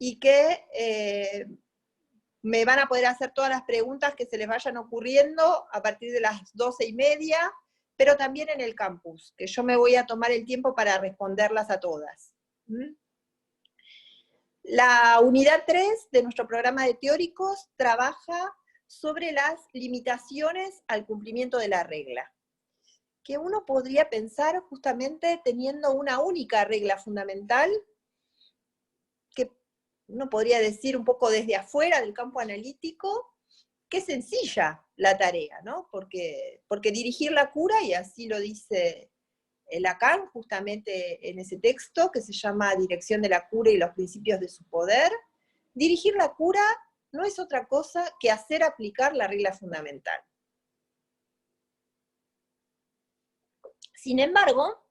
y que me van a poder hacer todas las preguntas que se les vayan ocurriendo a partir de las 12:30, pero también en el campus, que yo me voy a tomar el tiempo para responderlas a todas. La unidad 3 de nuestro programa de teóricos trabaja sobre las limitaciones al cumplimiento de la regla, que uno podría pensar justamente teniendo una única regla fundamental, que uno podría decir un poco desde afuera del campo analítico, que es sencilla la tarea, ¿no? Porque dirigir la cura, y así lo dice Lacan justamente en ese texto, que se llama Dirección de la cura y los principios de su poder, dirigir la cura no es otra cosa que hacer aplicar la regla fundamental. Sin embargo,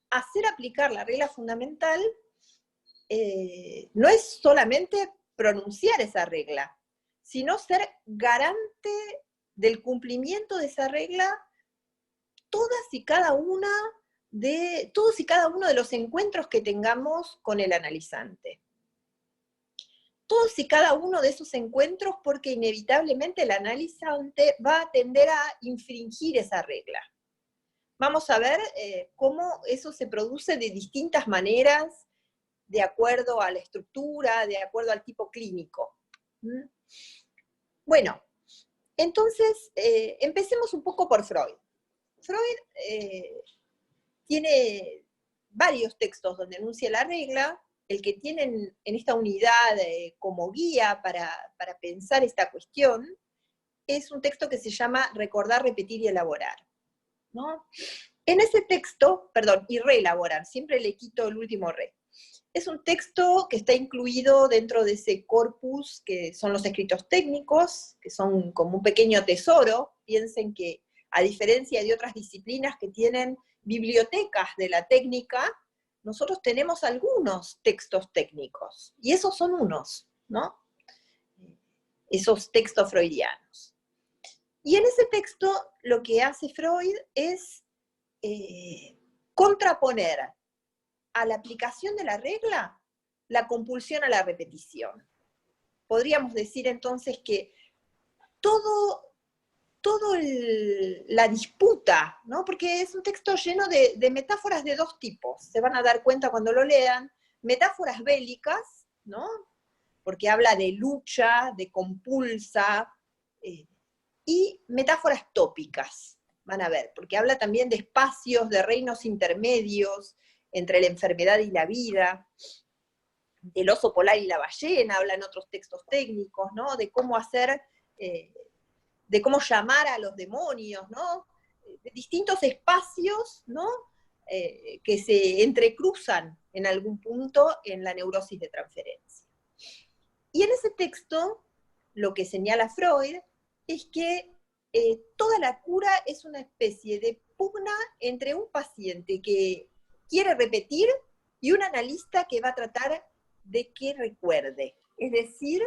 hacer aplicar la regla fundamental no es solamente pronunciar esa regla, sino ser garante del cumplimiento de esa regla todos y cada uno de los encuentros que tengamos con el analizante. Todos y cada uno de esos encuentros, porque inevitablemente el analizante va a tender a infringir esa regla. Vamos a ver cómo eso se produce de distintas maneras, de acuerdo a la estructura, de acuerdo al tipo clínico. Bueno, entonces empecemos un poco por Freud. Freud tiene varios textos donde enuncia la regla. El que tienen en esta unidad como guía para pensar esta cuestión es un texto que se llama Recordar, Repetir y Elaborar, ¿no? En ese texto, perdón, y reelaborar, siempre le quito el último re. Es un texto que está incluido dentro de ese corpus que son los escritos técnicos, que son como un pequeño tesoro. Piensen que, a diferencia de otras disciplinas que tienen bibliotecas de la técnica, nosotros tenemos algunos textos técnicos, y esos son unos, ¿no? Esos textos freudianos. Y en ese texto lo que hace Freud es contraponer a la aplicación de la regla la compulsión a la repetición. Podríamos decir entonces que la disputa, ¿no? Porque es un texto lleno de metáforas de dos tipos, se van a dar cuenta cuando lo lean, metáforas bélicas, ¿no? Porque habla de lucha, de compulsa, y metáforas tópicas, van a ver, porque habla también de espacios, de reinos intermedios entre la enfermedad y la vida, del oso polar y la ballena, habla en otros textos técnicos, ¿no? De cómo hacer, de cómo llamar a los demonios, ¿no? De distintos espacios, ¿no? Que se entrecruzan en algún punto en la neurosis de transferencia. Y en ese texto, lo que señala Freud es que toda la cura es una especie de pugna entre un paciente que quiere repetir y un analista que va a tratar de que recuerde. Es decir,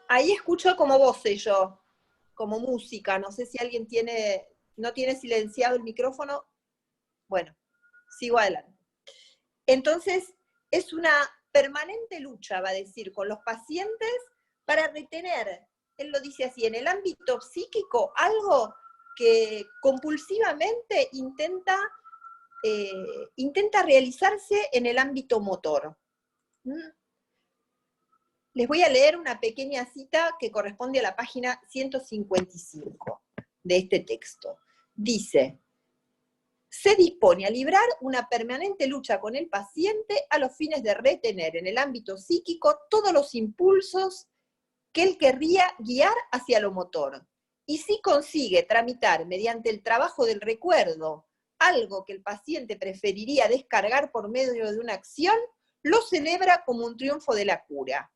ahí escucho como voces yo, como música, no sé si alguien no tiene silenciado el micrófono. Bueno, sigo adelante. Entonces, es una permanente lucha, va a decir, con los pacientes para retener, él lo dice así, en el ámbito psíquico, algo que compulsivamente intenta realizarse en el ámbito motor. Les voy a leer una pequeña cita que corresponde a la página 155 de este texto. Dice: se dispone a librar una permanente lucha con el paciente a los fines de retener en el ámbito psíquico todos los impulsos que él querría guiar hacia lo motor. Y si consigue tramitar mediante el trabajo del recuerdo algo que el paciente preferiría descargar por medio de una acción, lo celebra como un triunfo de la cura.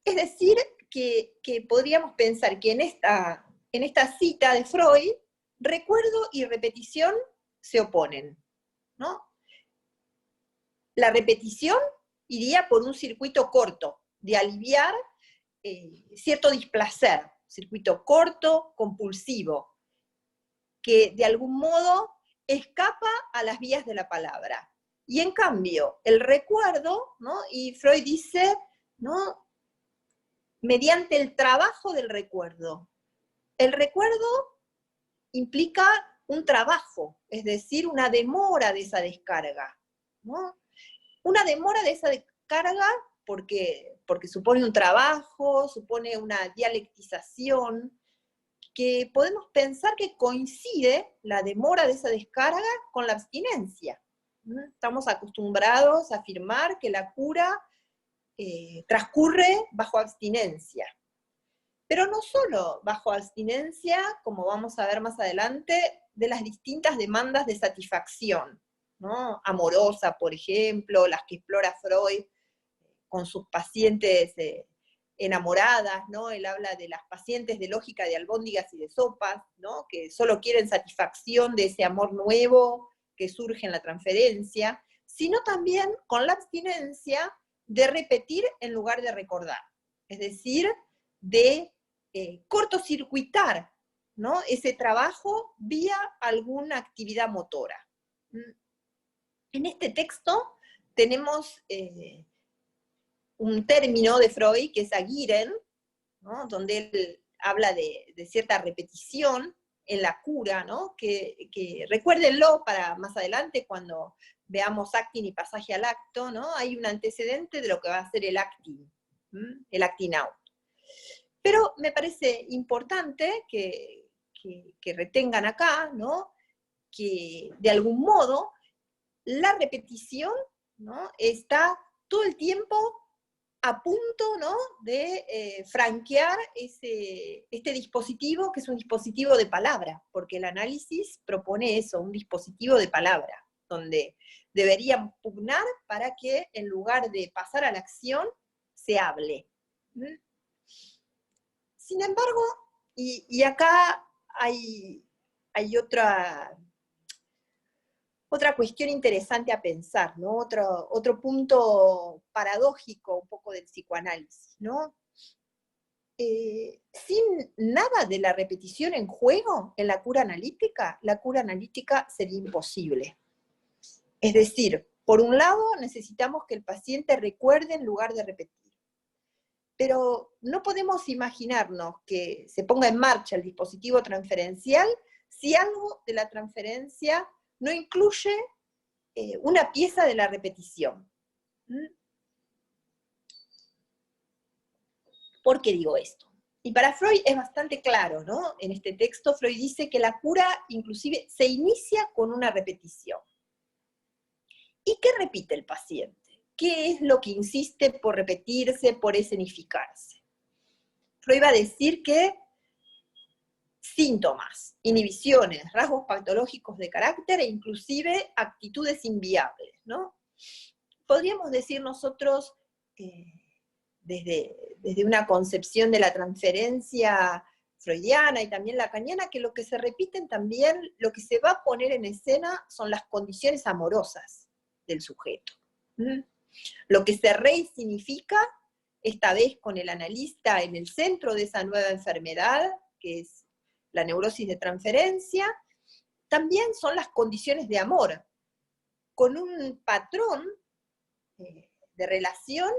Es decir, que podríamos pensar que en esta cita de Freud, recuerdo y repetición se oponen, ¿no? La repetición iría por un circuito corto, de aliviar cierto displacer, circuito corto, compulsivo, que de algún modo escapa a las vías de la palabra. Y en cambio, el recuerdo, ¿no? Y Freud dice, ¿no? Mediante el trabajo del recuerdo. El recuerdo implica un trabajo, es decir, una demora de esa descarga, ¿no? Una demora de esa descarga porque supone un trabajo, supone una dialectización, que podemos pensar que coincide la demora de esa descarga con la abstinencia. Estamos acostumbrados a afirmar que la cura transcurre bajo abstinencia. Pero no solo bajo abstinencia, como vamos a ver más adelante, de las distintas demandas de satisfacción, ¿no? Amorosa, por ejemplo, las que explora Freud con sus pacientes enamoradas, ¿no? Él habla de las pacientes de lógica de albóndigas y de sopas, ¿no? Que solo quieren satisfacción de ese amor nuevo que surge en la transferencia, sino también con la abstinencia de repetir en lugar de recordar, es decir, de cortocircuitar, ¿no? Ese trabajo vía alguna actividad motora. En este texto tenemos un término de Freud que es agieren, ¿no? Donde él habla de cierta repetición en la cura, ¿no? Que recuérdenlo para más adelante cuando veamos acting y pasaje al acto, ¿no? Hay un antecedente de lo que va a ser el acting out. Pero me parece importante que retengan acá, ¿no? Que de algún modo la repetición, ¿no? Está todo el tiempo a punto, ¿no? De franquear este dispositivo, que es un dispositivo de palabra, porque el análisis propone eso, un dispositivo de palabra, donde deberían pugnar para que en lugar de pasar a la acción, se hable. Sin embargo, y acá hay otra cuestión interesante a pensar, ¿no? Otro punto paradójico un poco del psicoanálisis, ¿no? Sin nada de la repetición en juego en la cura analítica sería imposible. Es decir, por un lado necesitamos que el paciente recuerde en lugar de repetir. Pero no podemos imaginarnos que se ponga en marcha el dispositivo transferencial si algo de la transferencia no incluye una pieza de la repetición. ¿Por qué digo esto? Y para Freud es bastante claro, ¿no? En este texto Freud dice que la cura inclusive se inicia con una repetición. ¿Y qué repite el paciente? ¿Qué es lo que insiste por repetirse, por escenificarse? Freud va a decir que síntomas, inhibiciones, rasgos patológicos de carácter e inclusive actitudes inviables, ¿no? Podríamos decir nosotros, desde una concepción de la transferencia freudiana y también lacaniana, que lo que se repiten también, lo que se va a poner en escena son las condiciones amorosas del sujeto. Lo que se resignifica, esta vez con el analista en el centro de esa nueva enfermedad, que es la neurosis de transferencia, también son las condiciones de amor, con un patrón de relación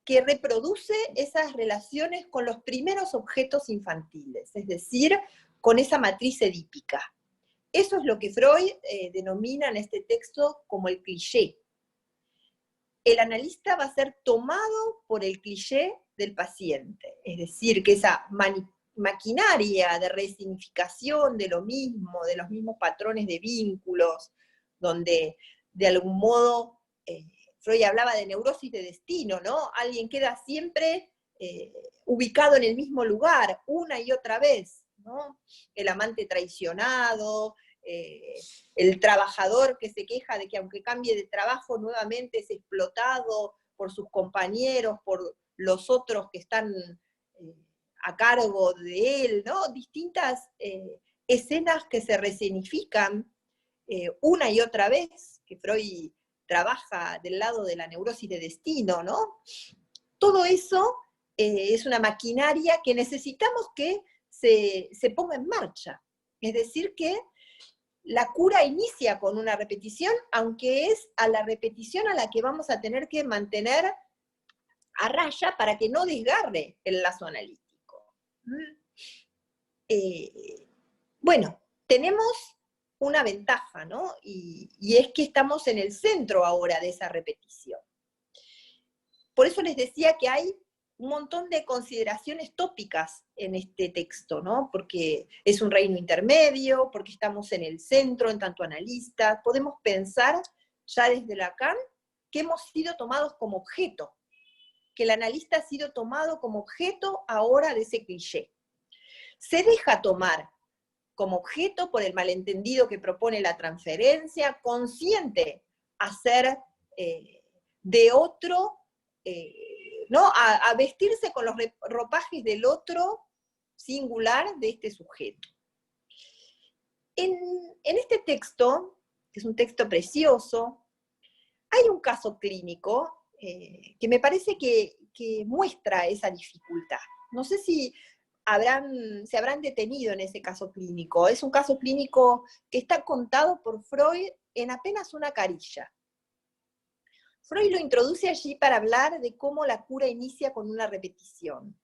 que reproduce esas relaciones con los primeros objetos infantiles, es decir, con esa matriz edípica. Eso es lo que Freud denomina en este texto como el cliché. El analista va a ser tomado por el cliché del paciente, es decir, que esa maquinaria de resignificación de lo mismo, de los mismos patrones de vínculos, donde de algún modo Freud hablaba de neurosis de destino, ¿no? Alguien queda siempre ubicado en el mismo lugar, una y otra vez, ¿no? El amante traicionado, el trabajador que se queja de que aunque cambie de trabajo nuevamente es explotado por sus compañeros, por los otros que están a cargo de él, ¿no? Distintas escenas que se resignifican una y otra vez, que Freud trabaja del lado de la neurosis de destino, ¿no? Todo eso es una maquinaria que necesitamos que se ponga en marcha. Es decir, que la cura inicia con una repetición, aunque es a la repetición a la que vamos a tener que mantener a raya para que no desgarre el lazo analítico. Bueno, tenemos una ventaja, ¿no? Y es que estamos en el centro ahora de esa repetición. Por eso les decía que hay un montón de consideraciones tópicas en este texto, ¿no? Porque es un reino intermedio, porque estamos en el centro, en tanto analistas, podemos pensar ya desde Lacan que hemos sido tomados como objeto, que el analista ha sido tomado como objeto ahora de ese cliché. Se deja tomar como objeto por el malentendido que propone la transferencia, consciente a ser de otro, ¿no? A vestirse con los ropajes del otro singular de este sujeto. En este texto, que es un texto precioso, hay un caso clínico que me parece que muestra esa dificultad. No sé si se habrán detenido en ese caso clínico. Es un caso clínico que está contado por Freud en apenas una carilla. Freud lo introduce allí para hablar de cómo la cura inicia con una repetición.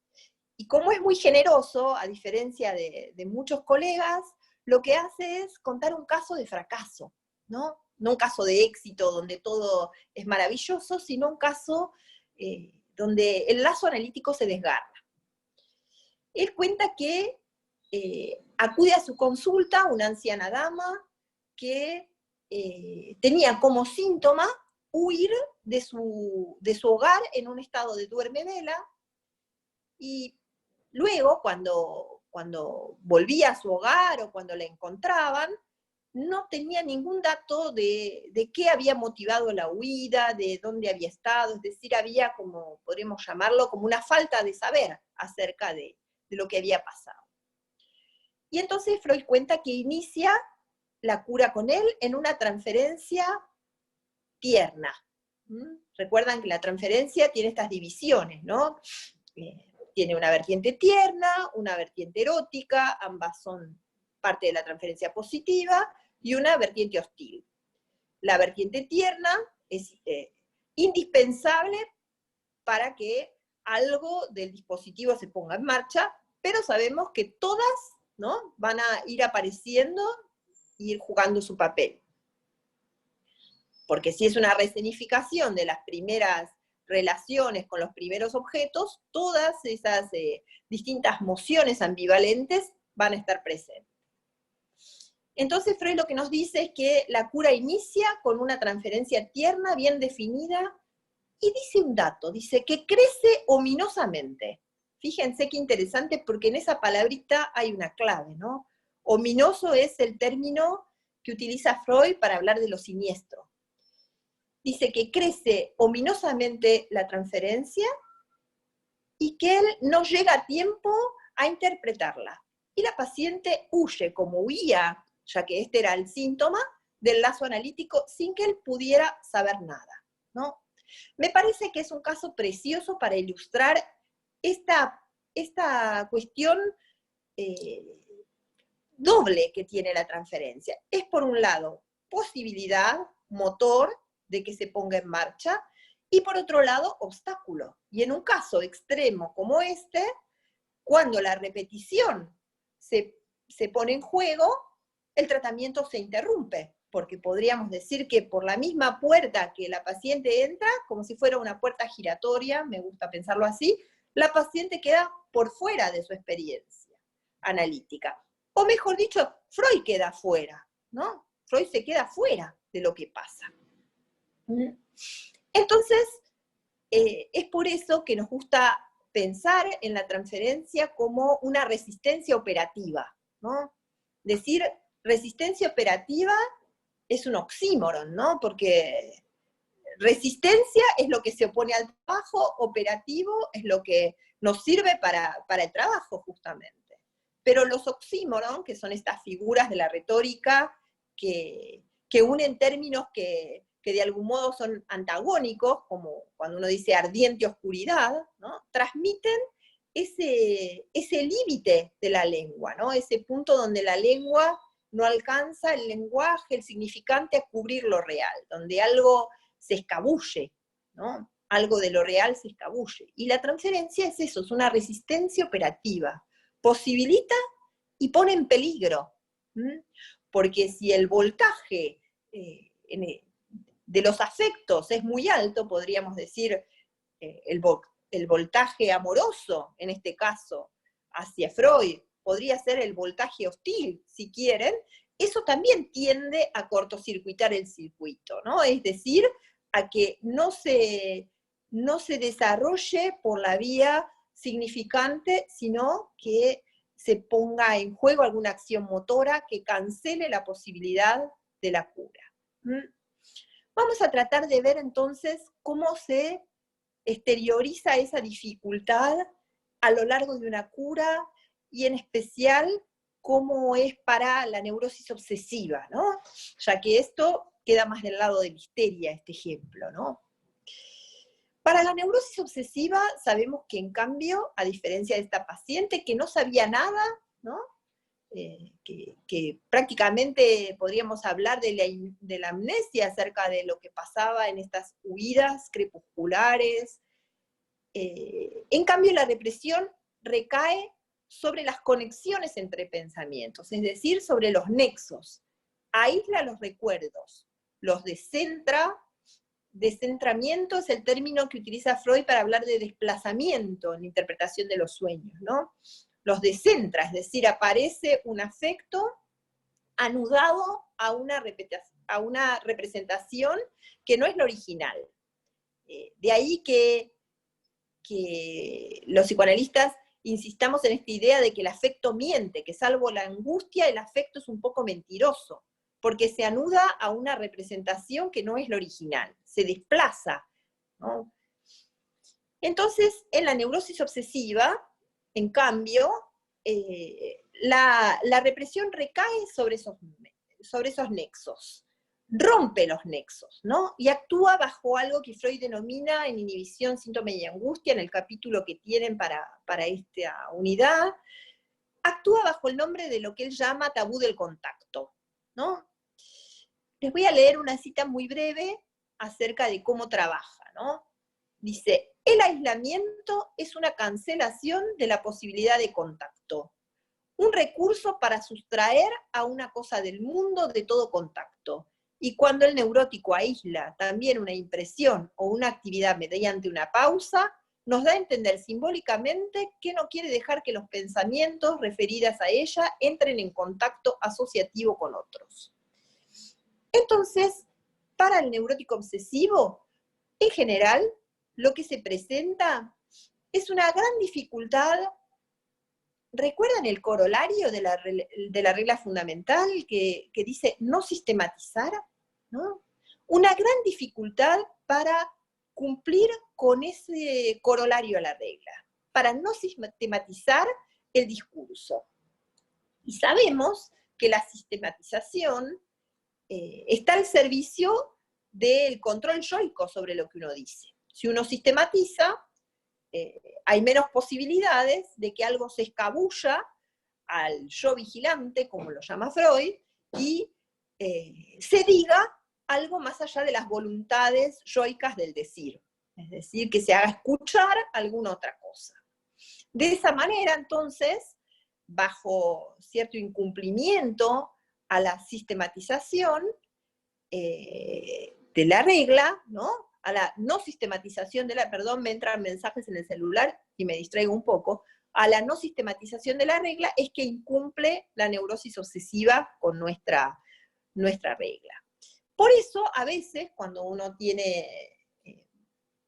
Y como es muy generoso, a diferencia de muchos colegas, lo que hace es contar un caso de fracaso, ¿no? No un caso de éxito donde todo es maravilloso, sino un caso donde el lazo analítico se desgarra. Él cuenta que acude a su consulta una anciana dama que tenía como síntoma huir de su hogar en un estado de duerme-vela, y luego, cuando volvía a su hogar o cuando la encontraban, no tenía ningún dato de qué había motivado la huida, de dónde había estado, es decir, había, como podríamos llamarlo, como una falta de saber acerca de lo que había pasado. Y entonces Freud cuenta que inicia la cura con él en una transferencia tierna. Recuerdan que la transferencia tiene estas divisiones, ¿no? Tiene una vertiente tierna, una vertiente erótica, ambas son parte de la transferencia positiva, y una vertiente hostil. La vertiente tierna es indispensable para que algo del dispositivo se ponga en marcha, pero sabemos que todas, ¿no?, van a ir apareciendo e ir jugando su papel. Porque si es una rescenificación de las primeras relaciones con los primeros objetos, todas esas distintas mociones ambivalentes van a estar presentes. Entonces Freud lo que nos dice es que la cura inicia con una transferencia tierna, bien definida, y dice un dato, dice que crece ominosamente. Fíjense qué interesante, porque en esa palabrita hay una clave, ¿no? Ominoso es el término que utiliza Freud para hablar de lo siniestro. Dice que crece ominosamente la transferencia y que él no llega a tiempo a interpretarla. Y la paciente huye, como huía, ya que este era el síntoma, del lazo analítico sin que él pudiera saber nada, ¿no? Me parece que es un caso precioso para ilustrar esta cuestión doble que tiene la transferencia. Es, por un lado, posibilidad, motor, de que se ponga en marcha, y por otro lado, obstáculo. Y en un caso extremo como este, cuando la repetición se pone en juego, el tratamiento se interrumpe, porque podríamos decir que por la misma puerta que la paciente entra, como si fuera una puerta giratoria, me gusta pensarlo así, la paciente queda por fuera de su experiencia analítica. O mejor dicho, Freud queda fuera, ¿no? Freud se queda fuera de lo que pasa. Entonces, es por eso que nos gusta pensar en la transferencia como una resistencia operativa, ¿no? Decir resistencia operativa es un oxímoron, ¿no? Porque resistencia es lo que se opone al trabajo, operativo es lo que nos sirve para el trabajo, justamente. Pero los oxímoron, que son estas figuras de la retórica que unen términos que de algún modo son antagónicos, como cuando uno dice ardiente oscuridad, ¿no?, transmiten ese límite de la lengua, ¿no?, ese punto donde la lengua no alcanza el lenguaje, el significante a cubrir lo real, donde algo se escabulle, ¿no? Algo de lo real se escabulle. Y la transferencia es eso, es una resistencia operativa. Posibilita y pone en peligro. Porque si el voltaje de los afectos es muy alto, podríamos decir el voltaje amoroso, en este caso, hacia Freud, podría ser el voltaje hostil, si quieren, eso también tiende a cortocircuitar el circuito, ¿no? Es decir, a que no se desarrolle por la vía significante, sino que se ponga en juego alguna acción motora que cancele la posibilidad de la cura. Vamos a tratar de ver entonces cómo se exterioriza esa dificultad a lo largo de una cura, y en especial cómo es para la neurosis obsesiva, ¿no? Ya que esto queda más del lado de la histeria, este ejemplo, ¿no? Para la neurosis obsesiva sabemos que, en cambio, a diferencia de esta paciente que no sabía nada, ¿no? Que prácticamente podríamos hablar de la amnesia acerca de lo que pasaba en estas huidas crepusculares. En cambio, la represión recae sobre las conexiones entre pensamientos, es decir, sobre los nexos. Aísla los recuerdos, los descentra. Descentramiento es el término que utiliza Freud para hablar de desplazamiento en la interpretación de los sueños, ¿no? Los descentra, es decir, aparece un afecto anudado a una representación que no es la original. De ahí que los psicoanalistas insistamos en esta idea de que el afecto miente, que salvo la angustia, el afecto es un poco mentiroso, porque se anuda a una representación que no es la original, se desplaza, ¿no? Entonces, en la neurosis obsesiva, en cambio, la represión recae sobre esos nexos, rompe los nexos, ¿no? Y actúa bajo algo que Freud denomina en inhibición, síntoma y angustia, en el capítulo que tienen para esta unidad, actúa bajo el nombre de lo que él llama tabú del contacto, ¿no? Les voy a leer una cita muy breve acerca de cómo trabaja, ¿no? Dice: el aislamiento es una cancelación de la posibilidad de contacto, un recurso para sustraer a una cosa del mundo de todo contacto. Y cuando el neurótico aísla también una impresión o una actividad mediante una pausa, nos da a entender simbólicamente que no quiere dejar que los pensamientos referidos a ella entren en contacto asociativo con otros. Entonces, para el neurótico obsesivo, en general, lo que se presenta es una gran dificultad. ¿Recuerdan el corolario de la regla fundamental que dice no sistematizar? ¿No? Una gran dificultad para cumplir con ese corolario a la regla, para no sistematizar el discurso. Y sabemos que la sistematización está al servicio del control yoico sobre lo que uno dice. Si uno sistematiza, hay menos posibilidades de que algo se escabulla al yo vigilante, como lo llama Freud, y se diga algo más allá de las voluntades yoicas del decir. Es decir, que se haga escuchar alguna otra cosa. De esa manera, entonces, bajo cierto incumplimiento a la sistematización de la regla, ¿no? A la no sistematización de la, perdón, me entran mensajes en el celular y me distraigo un poco, a la no sistematización de la regla es que incumple la neurosis obsesiva con nuestra regla. Por eso, a veces, cuando uno tiene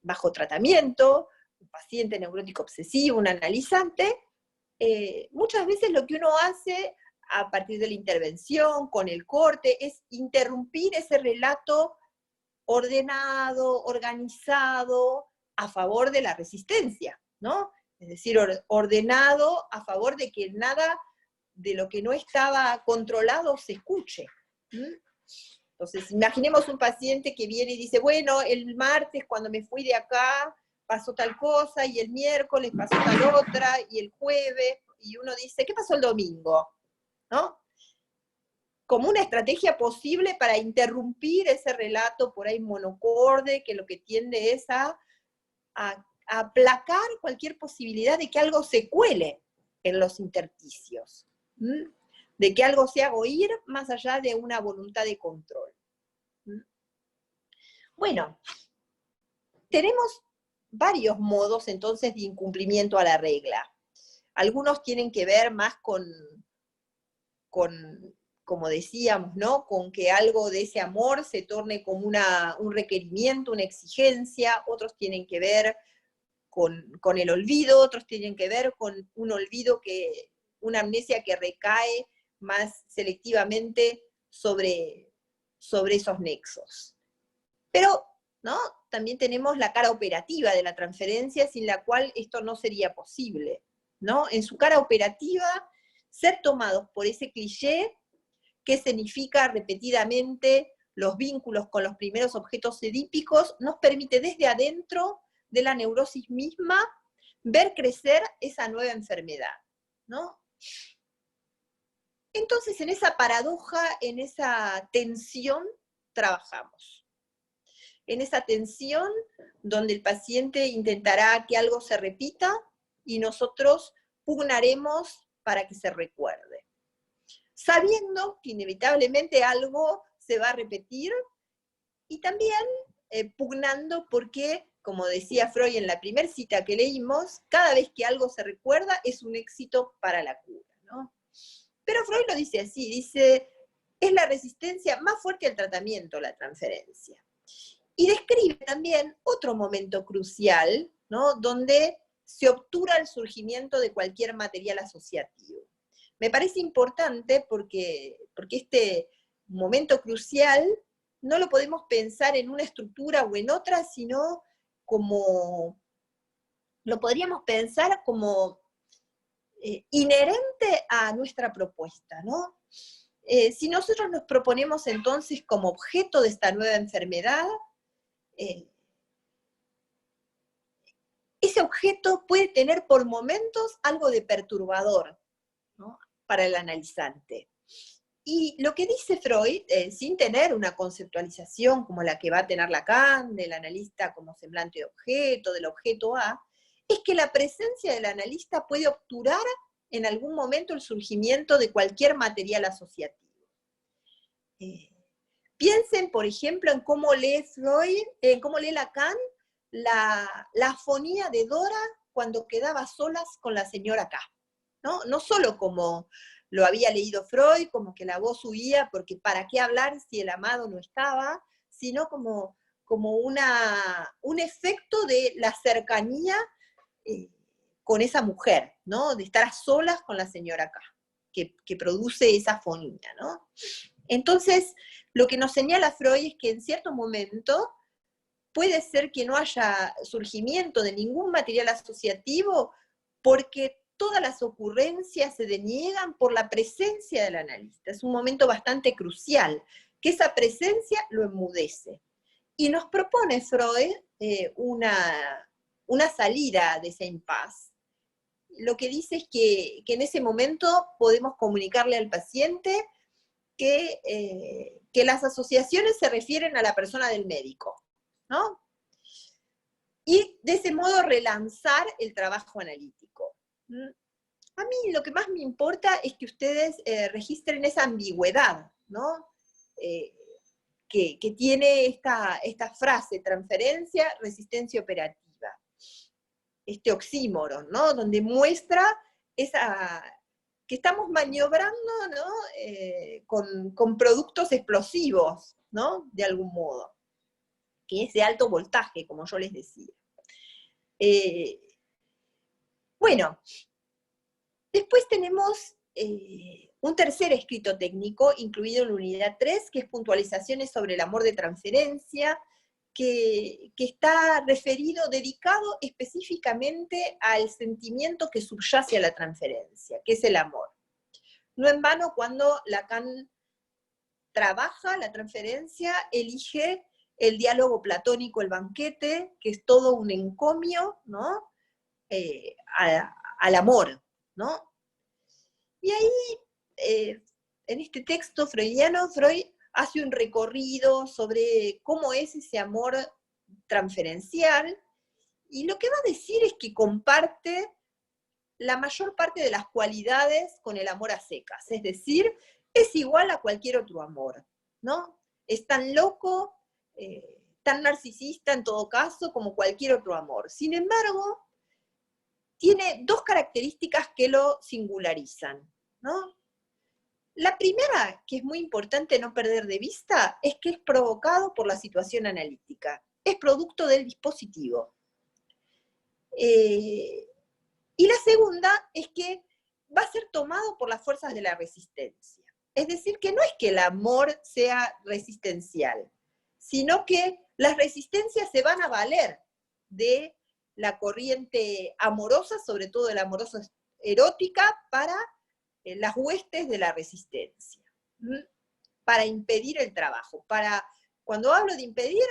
bajo tratamiento, un paciente neurótico obsesivo, un analizante, muchas veces lo que uno hace a partir de la intervención, con el corte, es interrumpir ese relato ordenado, organizado, a favor de la resistencia, ¿no? Es decir, ordenado a favor de que nada de lo que no estaba controlado se escuche. Entonces, imaginemos un paciente que viene y dice, bueno, el martes cuando me fui de acá pasó tal cosa, y el miércoles pasó tal otra, y el jueves, y uno dice, ¿qué pasó el domingo? ¿No? como una estrategia posible para interrumpir ese relato por ahí monocorde, que lo que tiende es a aplacar cualquier posibilidad de que algo se cuele en los intersticios, de que algo se haga oír más allá de una voluntad de control. Bueno, tenemos varios modos entonces de incumplimiento a la regla. Algunos tienen que ver más con como decíamos, ¿no? Con que algo de ese amor se torne como un requerimiento, una exigencia. Otros tienen que ver con el olvido, otros tienen que ver con un olvido una amnesia que recae más selectivamente sobre esos nexos. Pero, ¿no? También tenemos la cara operativa de la transferencia, sin la cual esto no sería posible, ¿no? En su cara operativa, ser tomados por ese cliché que significa repetidamente los vínculos con los primeros objetos edípicos, nos permite desde adentro de la neurosis misma ver crecer esa nueva enfermedad, ¿no? Entonces, en esa paradoja, en esa tensión, trabajamos. En esa tensión donde el paciente intentará que algo se repita y nosotros pugnaremos para que se recuerde, sabiendo que inevitablemente algo se va a repetir y también pugnando porque, como decía Freud en la primera cita que leímos, cada vez que algo se recuerda es un éxito para la cura, ¿no? Pero Freud lo dice así, dice, es la resistencia más fuerte al tratamiento, la transferencia. Y describe también otro momento crucial, ¿no? Donde se obtura el surgimiento de cualquier material asociativo. Me parece importante porque este momento crucial no lo podemos pensar en una estructura o en otra, sino como, lo podríamos pensar como inherente a nuestra propuesta, ¿no? Si nosotros nos proponemos entonces como objeto de esta nueva enfermedad, ese objeto puede tener por momentos algo de perturbador, ¿no? Para el analizante. Y lo que dice Freud, sin tener una conceptualización como la que va a tener Lacan, del analista como semblante de objeto, del objeto A, es que la presencia del analista puede obturar en algún momento el surgimiento de cualquier material asociativo. Piensen, por ejemplo, en cómo lee Freud, en cómo lee Lacan la afonía de Dora cuando quedaba solas con la señora K, ¿no? No solo como lo había leído Freud, como que la voz huía, porque ¿para qué hablar si el amado no estaba? Sino como un efecto de la cercanía con esa mujer, ¿no? De estar a solas con la señora K, que produce esa afonía, ¿no? Entonces, lo que nos señala Freud es que en cierto momento puede ser que no haya surgimiento de ningún material asociativo porque todas las ocurrencias se deniegan por la presencia del analista. Es un momento bastante crucial, que esa presencia lo enmudece. Y nos propone Freud una salida de ese impasse. Lo que dice es que en ese momento podemos comunicarle al paciente que las asociaciones se refieren a la persona del médico, ¿no? Y de ese modo relanzar el trabajo analítico. A mí lo que más me importa es que ustedes registren esa ambigüedad, ¿no? Que tiene esta frase, transferencia, resistencia operativa. Este oxímoron, ¿no? Donde muestra que estamos maniobrando, ¿no? Con productos explosivos, ¿no? De algún modo. Que es de alto voltaje, como yo les decía. Bueno, después tenemos un tercer escrito técnico, incluido en la unidad 3, que es puntualizaciones sobre el amor de transferencia, que está referido, dedicado específicamente al sentimiento que subyace a la transferencia, que es el amor. No en vano, cuando Lacan trabaja la transferencia, elige el diálogo platónico, el banquete, que es todo un encomio, ¿no? Al amor, ¿no? Y ahí en este texto freudiano, Freud hace un recorrido sobre cómo es ese amor transferencial, y lo que va a decir es que comparte la mayor parte de las cualidades con el amor a secas, es decir, es igual a cualquier otro amor, ¿no? Es tan loco, tan narcisista en todo caso, como cualquier otro amor. Sin embargo, tiene dos características que lo singularizan, ¿no? La primera, que es muy importante no perder de vista, es que es provocado por la situación analítica, es producto del dispositivo. Y la segunda es que va a ser tomado por las fuerzas de la resistencia. Es decir, que no es que el amor sea resistencial, sino que las resistencias se van a valer de la corriente amorosa, sobre todo de la amorosa erótica, para las huestes de la resistencia, para impedir el trabajo. Cuando hablo de impedir,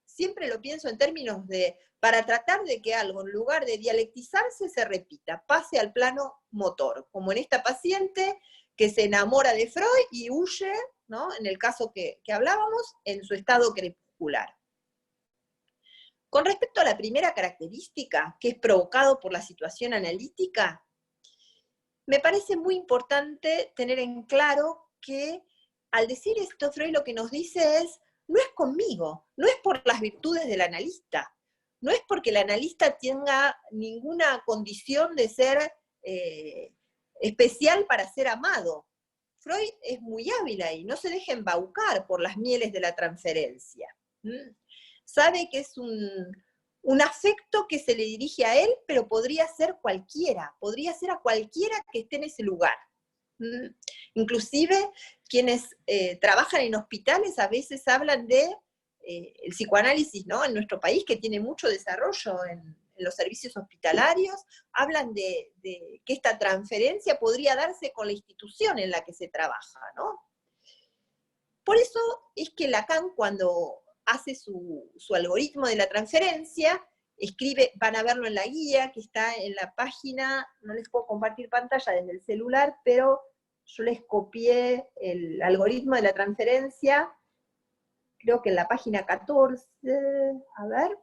siempre lo pienso en términos de, para tratar de que algo, en lugar de dialectizarse, se repita, pase al plano motor, como en esta paciente que se enamora de Freud y huye, ¿no? En el caso que hablábamos, en su estado crepuscular. Con respecto a la primera característica, que es provocado por la situación analítica, me parece muy importante tener en claro que al decir esto, Freud lo que nos dice es, no es conmigo, no es por las virtudes del analista, no es porque el analista tenga ninguna condición de ser especial para ser amado. Freud es muy hábil ahí, no se deja embaucar por las mieles de la transferencia. Sabe que es un afecto que se le dirige a él, pero podría ser cualquiera, podría ser a cualquiera que esté en ese lugar. Inclusive quienes trabajan en hospitales a veces hablan de el psicoanálisis, ¿no? En nuestro país, que tiene mucho desarrollo en los servicios hospitalarios, hablan de que esta transferencia podría darse con la institución en la que se trabaja, ¿no? Por eso es que Lacan, cuando hace su algoritmo de la transferencia, escribe, van a verlo en la guía, que está en la página, no les puedo compartir pantalla desde el celular, pero yo les copié el algoritmo de la transferencia, creo que en la página 14, a ver,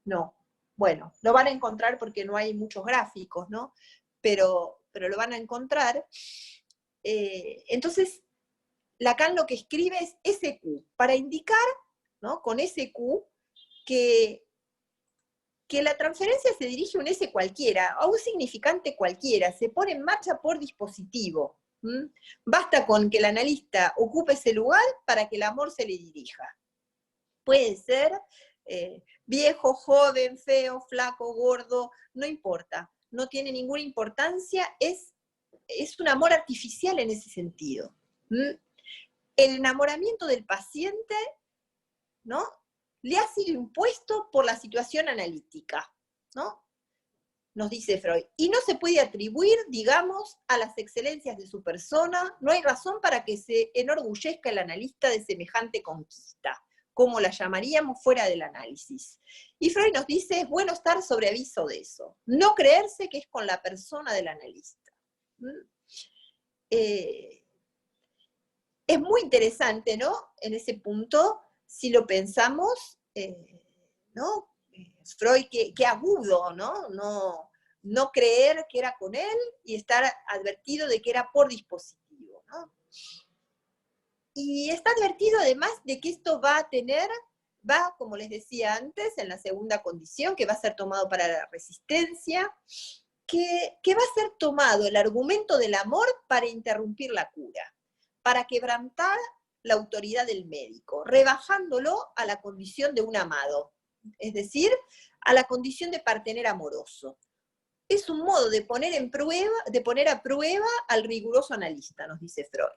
no, bueno, lo van a encontrar porque no hay muchos gráficos, ¿no? Pero lo van a encontrar. Entonces, Lacan lo que escribe es SQ, para indicar, ¿no? Con SQ, que la transferencia se dirige a un S cualquiera, a un significante cualquiera, se pone en marcha por dispositivo. Basta con que el analista ocupe ese lugar para que el amor se le dirija. Puede ser viejo, joven, feo, flaco, gordo, no importa, no tiene ninguna importancia, es un amor artificial en ese sentido. El enamoramiento del paciente, ¿no?, le ha sido impuesto por la situación analítica, ¿no? Nos dice Freud, y no se puede atribuir, digamos, a las excelencias de su persona, no hay razón para que se enorgullezca el analista de semejante conquista, como la llamaríamos fuera del análisis. Y Freud nos dice, es bueno estar sobre aviso de eso, no creerse que es con la persona del analista. Es muy interesante, ¿no?, en ese punto, si lo pensamos, ¿no? Freud, qué agudo, ¿no? No creer que era con él y estar advertido de que era por dispositivo, ¿no? Y está advertido además de que esto va, como les decía antes, en la segunda condición, que va a ser tomado para la resistencia, que va a ser tomado el argumento del amor para interrumpir la cura, para quebrantar la autoridad del médico, rebajándolo a la condición de un amado, es decir, a la condición de partener amoroso. Es un modo de poner a prueba al riguroso analista, nos dice Freud.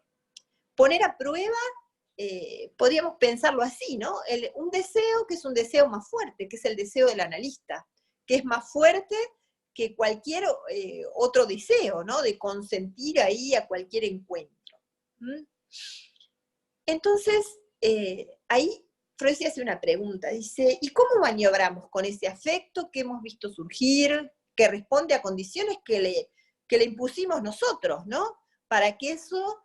Poner a prueba, podríamos pensarlo así, ¿no? Un deseo que es un deseo más fuerte, que es el deseo del analista, que es más fuerte que cualquier otro deseo, ¿no?, de consentir ahí a cualquier encuentro. Entonces, ahí Freud se hace una pregunta, dice, ¿y cómo maniobramos con ese afecto que hemos visto surgir, que responde a condiciones que le impusimos nosotros, ¿no?, para que eso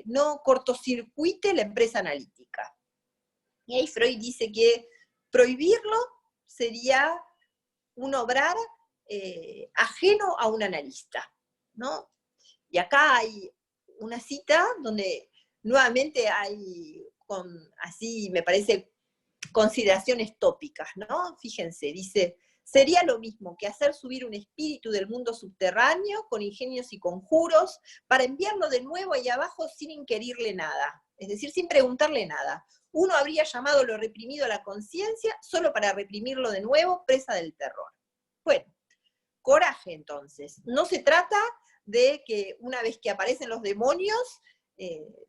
no cortocircuite la empresa analítica. Y ahí Freud dice que prohibirlo sería un obrar ajeno a un analista, ¿no? Y acá hay una cita donde nuevamente hay, así me parece, consideraciones tópicas, ¿no? Fíjense, dice, sería lo mismo que hacer subir un espíritu del mundo subterráneo con ingenios y conjuros para enviarlo de nuevo ahí abajo sin inquirirle nada, es decir, sin preguntarle nada. Uno habría llamado lo reprimido a la conciencia solo para reprimirlo de nuevo, presa del terror. Bueno, coraje entonces. No se trata de que una vez que aparecen los demonios,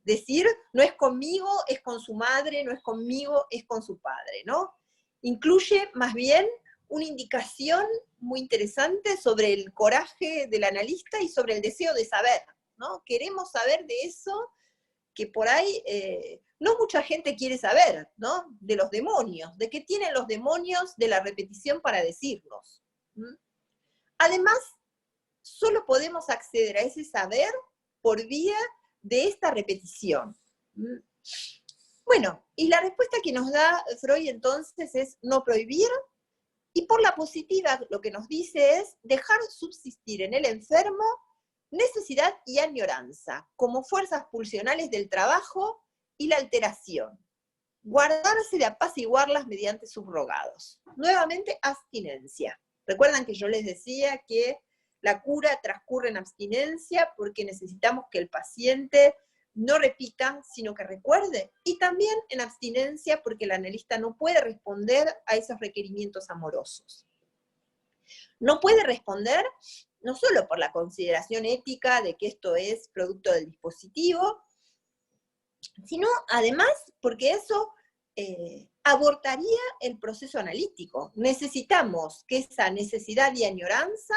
decir, no es conmigo, es con su madre, no es conmigo, es con su padre, ¿no? Incluye más bien una indicación muy interesante sobre el coraje del analista y sobre el deseo de saber, ¿no? Queremos saber de eso que por ahí no mucha gente quiere saber, ¿no? De los demonios, de qué tienen los demonios de la repetición para decirnos. ¿Mm? Además, solo podemos acceder a ese saber por vía de esta repetición. Bueno, y la respuesta que nos da Freud entonces es no prohibir, y por la positiva lo que nos dice es dejar subsistir en el enfermo necesidad y añoranza, como fuerzas pulsionales del trabajo y la alteración. Guardarse de apaciguarlas mediante subrogados. Nuevamente, abstinencia. Recuerdan que yo les decía que la cura transcurre en abstinencia porque necesitamos que el paciente no repita, sino que recuerde. Y también en abstinencia porque el analista no puede responder a esos requerimientos amorosos. No puede responder no solo por la consideración ética de que esto es producto del dispositivo, sino además porque eso abortaría el proceso analítico. Necesitamos que esa necesidad y añoranza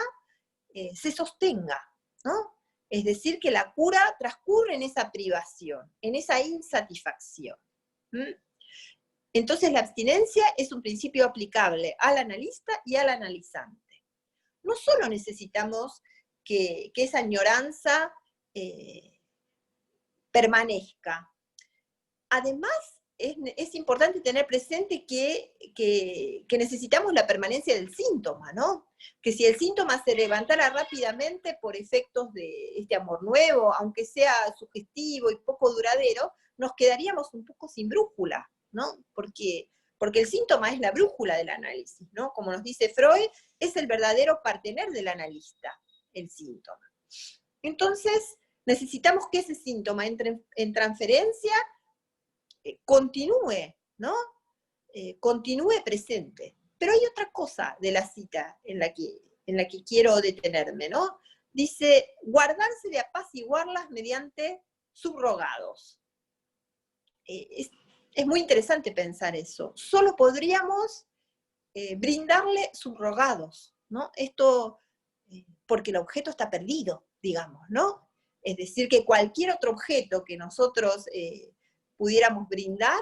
se sostenga, ¿no? Es decir, que la cura transcurre en esa privación, en esa insatisfacción. Entonces la abstinencia es un principio aplicable al analista y al analizante. No solo necesitamos que esa añoranza permanezca, además es importante tener presente que necesitamos la permanencia del síntoma, ¿no? Que si el síntoma se levantara rápidamente por efectos de este amor nuevo, aunque sea sugestivo y poco duradero, nos quedaríamos un poco sin brújula, ¿no? Porque el síntoma es la brújula del análisis, ¿no? Como nos dice Freud, es el verdadero partener del analista, el síntoma. Entonces, necesitamos que ese síntoma entre en transferencia, continúe, ¿no? Continúe presente. Pero hay otra cosa de la cita en la que quiero detenerme, ¿no? Dice, guardarse de apaciguarlas mediante subrogados. Es muy interesante pensar eso. Solo podríamos brindarle subrogados, ¿no? Esto porque el objeto está perdido, digamos, ¿no? Es decir, que cualquier otro objeto que nosotros pudiéramos brindar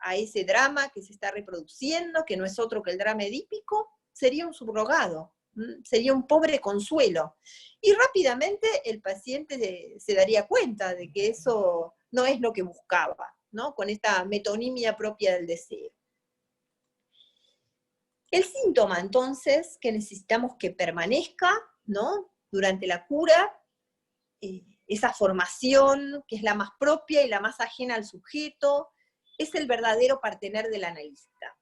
a ese drama que se está reproduciendo, que no es otro que el drama edípico, sería un subrogado, sería un pobre consuelo. Y rápidamente el paciente se daría cuenta de que eso no es lo que buscaba, ¿no? Con esta metonimia propia del deseo. El síntoma, entonces, que necesitamos que permanezca, ¿no? Durante la cura, esa formación que es la más propia y la más ajena al sujeto, es el verdadero partener del analista.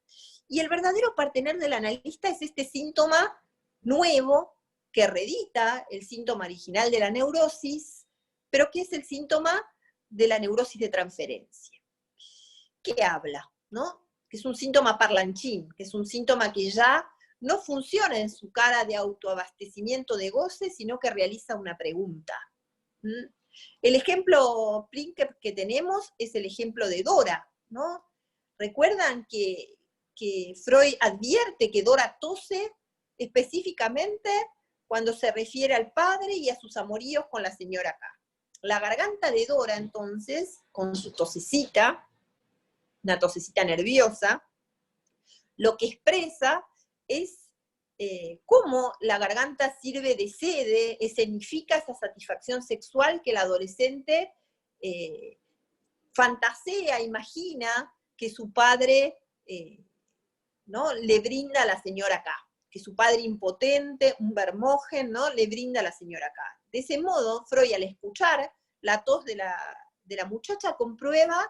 Y el verdadero partener del analista es este síntoma nuevo que reedita el síntoma original de la neurosis, pero que es el síntoma de la neurosis de transferencia. ¿Qué habla? ¿No? Que es un síntoma parlanchín, que es un síntoma que ya no funciona en su cara de autoabastecimiento de goce, sino que realiza una pregunta. El ejemplo Plinker que tenemos es el ejemplo de Dora, ¿no? Recuerdan que Freud advierte que Dora tose específicamente cuando se refiere al padre y a sus amoríos con la señora K. La garganta de Dora, entonces, con su tosecita, una tosecita nerviosa, lo que expresa es cómo la garganta sirve de sede, escenifica esa satisfacción sexual que el adolescente fantasea, imagina que su padre ¿no? le brinda a la señora K, que su padre impotente, un Vermogen, ¿no? le brinda a la señora K. De ese modo, Freud, al escuchar la tos de la muchacha, comprueba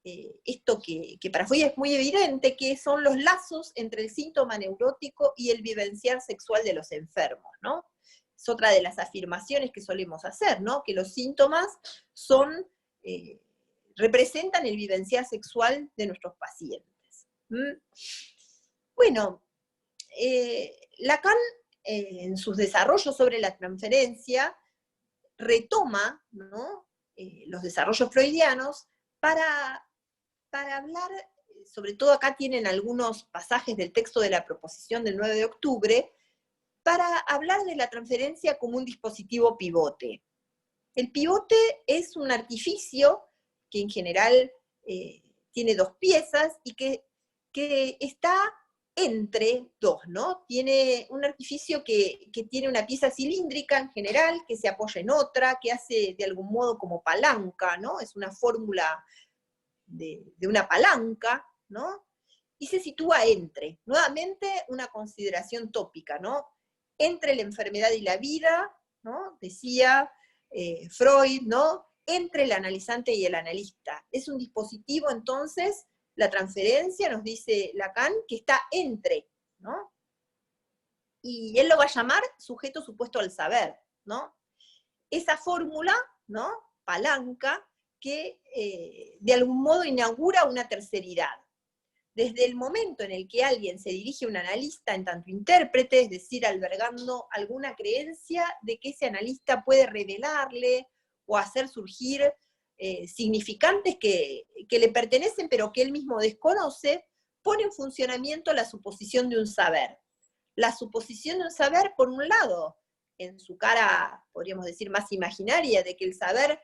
esto que para Freud es muy evidente, que son los lazos entre el síntoma neurótico y el vivenciar sexual de los enfermos, ¿no? Es otra de las afirmaciones que solemos hacer, ¿no? Que los síntomas son, representan el vivenciar sexual de nuestros pacientes. Bueno, Lacan, en sus desarrollos sobre la transferencia, retoma, ¿no? Los desarrollos freudianos para hablar, sobre todo acá tienen algunos pasajes del texto de la proposición del 9 de octubre, para hablar de la transferencia como un dispositivo pivote. El pivote es un artificio que en general tiene dos piezas y que está entre dos, ¿no? Tiene un artificio que tiene una pieza cilíndrica en general, que se apoya en otra, que hace de algún modo como palanca, ¿no? Es una fórmula de una palanca, ¿no? Y se sitúa entre, nuevamente una consideración tópica, ¿no? Entre la enfermedad y la vida, ¿no? Decía Freud, ¿no? Entre el analizante y el analista. Es un dispositivo, entonces, la transferencia, nos dice Lacan, que está entre, ¿no? Y él lo va a llamar sujeto supuesto al saber, ¿no? Esa fórmula, ¿no? Palanca, que de algún modo inaugura una terceridad. Desde el momento en el que alguien se dirige a un analista en tanto intérprete, es decir, albergando alguna creencia de que ese analista puede revelarle o hacer surgir significantes que le pertenecen pero que él mismo desconoce, pone en funcionamiento la suposición de un saber. La suposición de un saber, por un lado, en su cara, podríamos decir, más imaginaria, de que el saber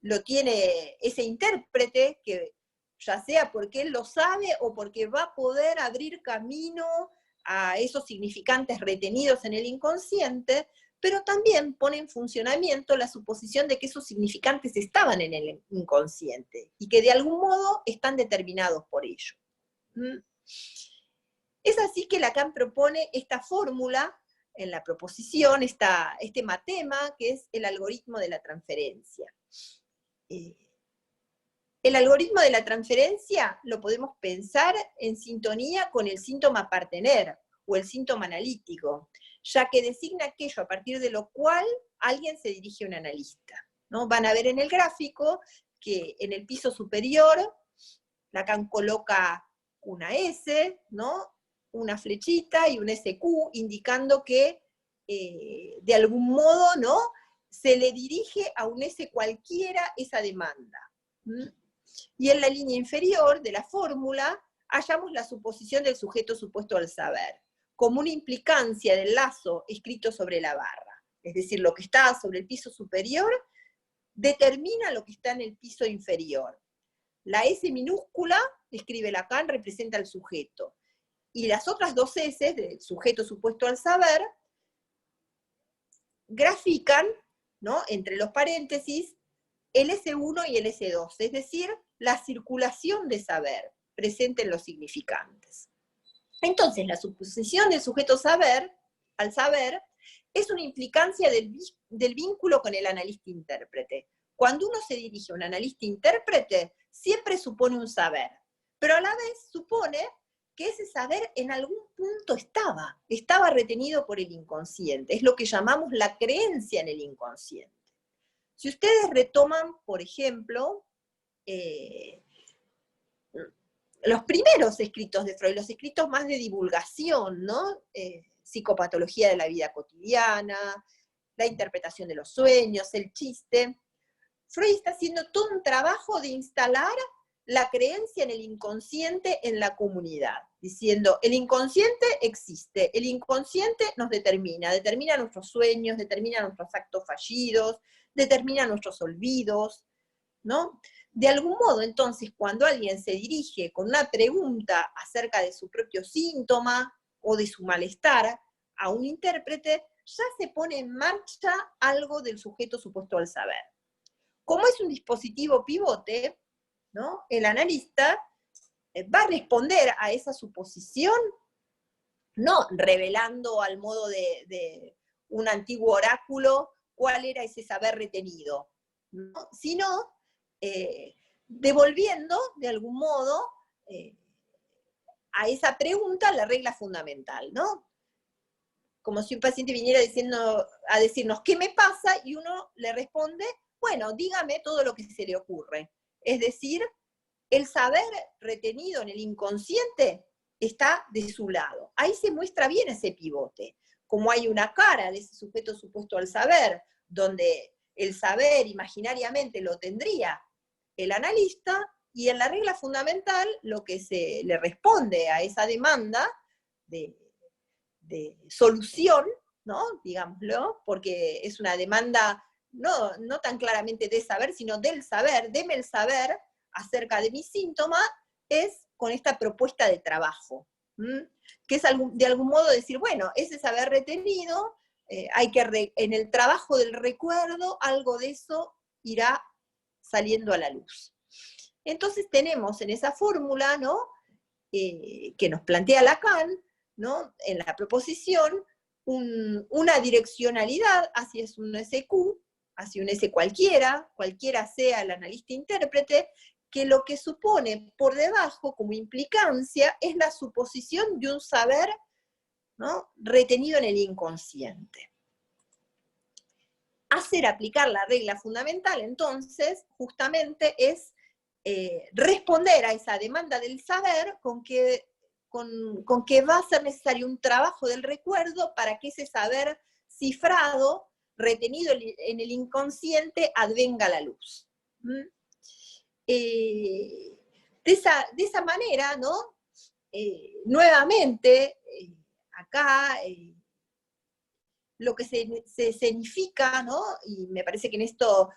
lo tiene ese intérprete, que ya sea porque él lo sabe o porque va a poder abrir camino a esos significantes retenidos en el inconsciente, pero también pone en funcionamiento la suposición de que esos significantes estaban en el inconsciente y que de algún modo están determinados por ello. Es así que Lacan propone esta fórmula en la proposición, este matema, que es el algoritmo de la transferencia. El algoritmo de la transferencia lo podemos pensar en sintonía con el síntoma partener, o el síntoma analítico, ya que designa aquello a partir de lo cual alguien se dirige a un analista, ¿no? Van a ver en el gráfico que en el piso superior Lacan coloca una S, ¿no? Una flechita y un SQ, indicando que de algún modo, ¿no? Se le dirige a un S cualquiera esa demanda. Y en la línea inferior de la fórmula hallamos la suposición del sujeto supuesto al saber, como una implicancia del lazo escrito sobre la barra. Es decir, lo que está sobre el piso superior determina lo que está en el piso inferior. La S minúscula, escribe Lacan, representa al sujeto. Y las otras dos S, del sujeto supuesto al saber, grafican, ¿no?, entre los paréntesis, el S1 y el S2, es decir, la circulación de saber presente en los significantes. Entonces, la suposición del sujeto saber, al saber, es una implicancia del vínculo con el analista-intérprete. Cuando uno se dirige a un analista-intérprete, siempre supone un saber, pero a la vez supone que ese saber en algún punto estaba retenido por el inconsciente, es lo que llamamos la creencia en el inconsciente. Si ustedes retoman, por ejemplo, los primeros escritos de Freud, los escritos más de divulgación, ¿no? Psicopatología de la vida cotidiana, la interpretación de los sueños, el chiste. Freud está haciendo todo un trabajo de instalar la creencia en el inconsciente en la comunidad, diciendo, el inconsciente existe, el inconsciente nos determina nuestros sueños, determina nuestros actos fallidos, determina nuestros olvidos, ¿no? De algún modo, entonces, cuando alguien se dirige con una pregunta acerca de su propio síntoma o de su malestar a un intérprete, ya se pone en marcha algo del sujeto supuesto al saber. Como es un dispositivo pivote, ¿no? El analista va a responder a esa suposición, no revelando al modo de un antiguo oráculo cuál era ese saber retenido, ¿no? Sino devolviendo, de algún modo, a esa pregunta la regla fundamental, ¿no? Como si un paciente viniera a decirnos, ¿qué me pasa? Y uno le responde, bueno, dígame todo lo que se le ocurre. Es decir, el saber retenido en el inconsciente está de su lado. Ahí se muestra bien ese pivote. Como hay una cara de ese sujeto supuesto al saber, donde el saber imaginariamente lo tendría el analista, y en la regla fundamental lo que se le responde a esa demanda de solución, ¿no? Digámoslo, porque es una demanda no tan claramente de saber, sino del saber, deme el saber acerca de mi síntoma, es con esta propuesta de trabajo, que es de algún modo decir, bueno, ese saber retenido, hay que en el trabajo del recuerdo, algo de eso irá saliendo a la luz. Entonces tenemos en esa fórmula, ¿no? Que nos plantea Lacan, ¿no? En la proposición, una direccionalidad hacia un SQ, hacia un S cualquiera sea el analista intérprete, que lo que supone por debajo como implicancia es la suposición de un saber, ¿no? Retenido en el inconsciente. Aplicar la regla fundamental, entonces, justamente es responder a esa demanda del saber con que va a ser necesario un trabajo del recuerdo para que ese saber cifrado, retenido en el inconsciente, advenga a la luz. De esa manera, ¿no? Nuevamente, acá, lo que se escenifica, ¿no? Y me parece que en esto,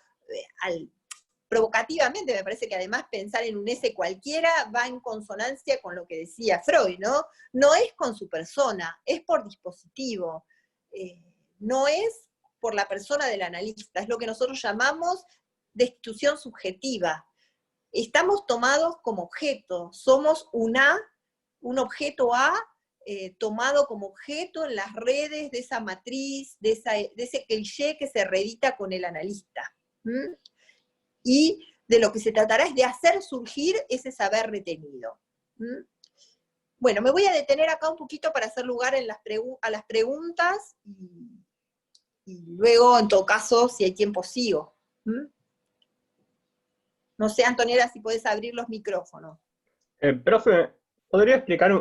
provocativamente, me parece que además pensar en un S cualquiera va en consonancia con lo que decía Freud, ¿no? No es con su persona, es por dispositivo, no es por la persona del analista, es lo que nosotros llamamos destitución subjetiva. Estamos tomados como objeto, somos un objeto A, tomado como objeto en las redes de esa matriz, de ese cliché que se reedita con el analista. Y de lo que se tratará es de hacer surgir ese saber retenido. Bueno, me voy a detener acá un poquito para hacer lugar a las preguntas, y luego, en todo caso, si hay tiempo, sigo. No sé, Antonella, si podés abrir los micrófonos. Profe, ¿podría explicar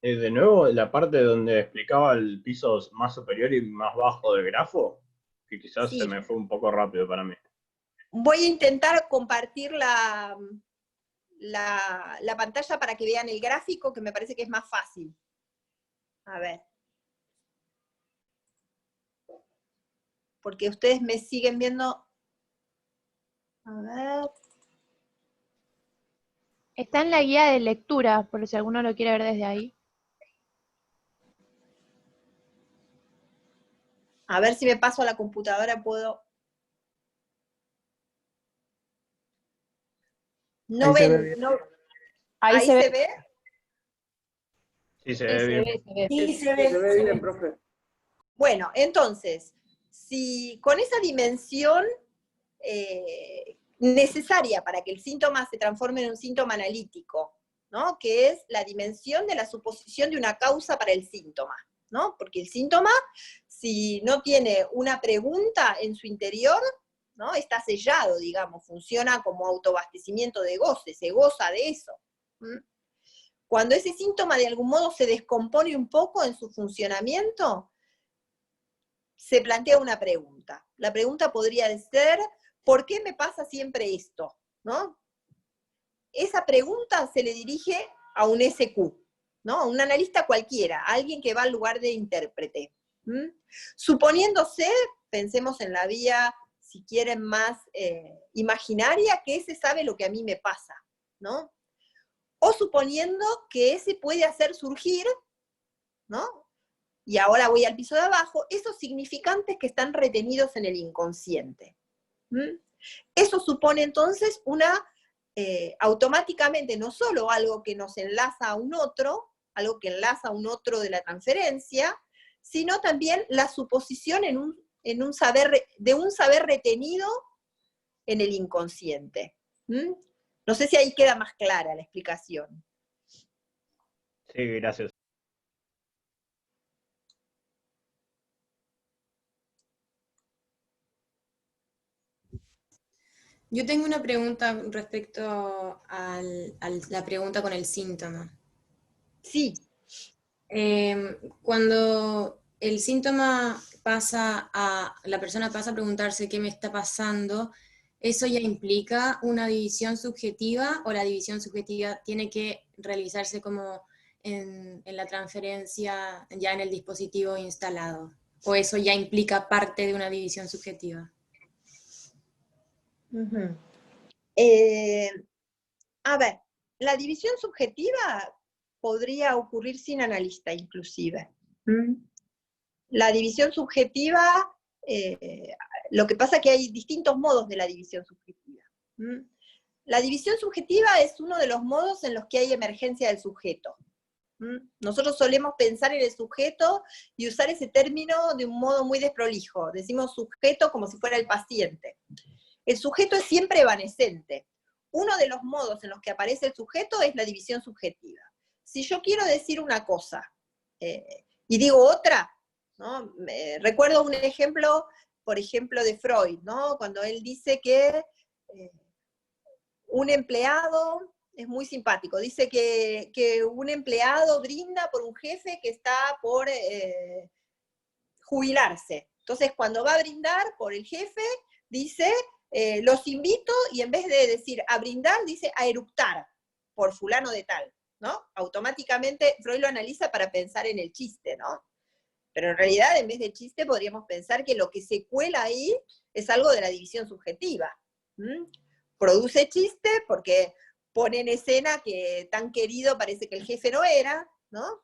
de nuevo la parte donde explicaba el piso más superior y más bajo del grafo? Que quizás Sí. se me fue un poco rápido para mí. Voy a intentar compartir la pantalla para que vean el gráfico, que me parece que es más fácil. A ver. Porque ustedes me siguen viendo. A ver. Está en la guía de lectura, por si alguno lo quiere ver desde ahí. A ver si me paso a la computadora, puedo. No ven, no. Ahí se ve. Sí, se ve bien. Sí, se ve bien, profe. Bueno, entonces, si con esa dimensión necesaria para que el síntoma se transforme en un síntoma analítico, ¿no? Que es la dimensión de la suposición de una causa para el síntoma, ¿no? Porque el síntoma, si no tiene una pregunta en su interior, ¿no? Está sellado, digamos, funciona como autoabastecimiento de goce, se goza de eso. Cuando ese síntoma de algún modo se descompone un poco en su funcionamiento, se plantea una pregunta. La pregunta podría ser, ¿por qué me pasa siempre esto? ¿No? Esa pregunta se le dirige a un SQ, ¿no? A un analista cualquiera, a alguien que va al lugar de intérprete. Suponiéndose, pensemos en la vía, si quieren, más imaginaria, que ese sabe lo que a mí me pasa, ¿no? O suponiendo que ese puede hacer surgir, ¿no? Y ahora voy al piso de abajo, esos significantes que están retenidos en el inconsciente. Eso supone entonces automáticamente no solo algo que nos enlaza a un otro, algo que enlaza a un otro de la transferencia, sino también la suposición de un saber retenido en el inconsciente. ¿Mm? No sé si ahí queda más clara la explicación. Sí, gracias. Yo tengo una pregunta respecto a la pregunta con el síntoma. Sí. Cuando el síntoma la persona pasa a preguntarse qué me está pasando, ¿eso ya implica una división subjetiva o la división subjetiva tiene que realizarse como en la transferencia ya en el dispositivo instalado? ¿O eso ya implica parte de una división subjetiva? Uh-huh. A ver, la división subjetiva podría ocurrir sin analista inclusive. La división subjetiva, lo que pasa es que hay distintos modos de la división subjetiva. La división subjetiva es uno de los modos en los que hay emergencia del sujeto. Nosotros solemos pensar en el sujeto y usar ese término de un modo muy desprolijo. Decimos sujeto como si fuera el paciente. El sujeto es siempre evanescente. Uno de los modos en los que aparece el sujeto es la división subjetiva. Si yo quiero decir una cosa y digo otra, ¿no? Recuerdo un ejemplo, por ejemplo, de Freud, ¿no? Cuando él dice que un empleado, es muy simpático, dice que un empleado brinda por un jefe que está por jubilarse. Entonces, cuando va a brindar por el jefe, dice, los invito, y en vez de decir a brindar, dice a eructar por fulano de tal, ¿no? Automáticamente Freud lo analiza para pensar en el chiste, ¿no? Pero en realidad, en vez de chiste, podríamos pensar que lo que se cuela ahí es algo de la división subjetiva. Produce chiste porque pone en escena que tan querido parece que el jefe no era, ¿no?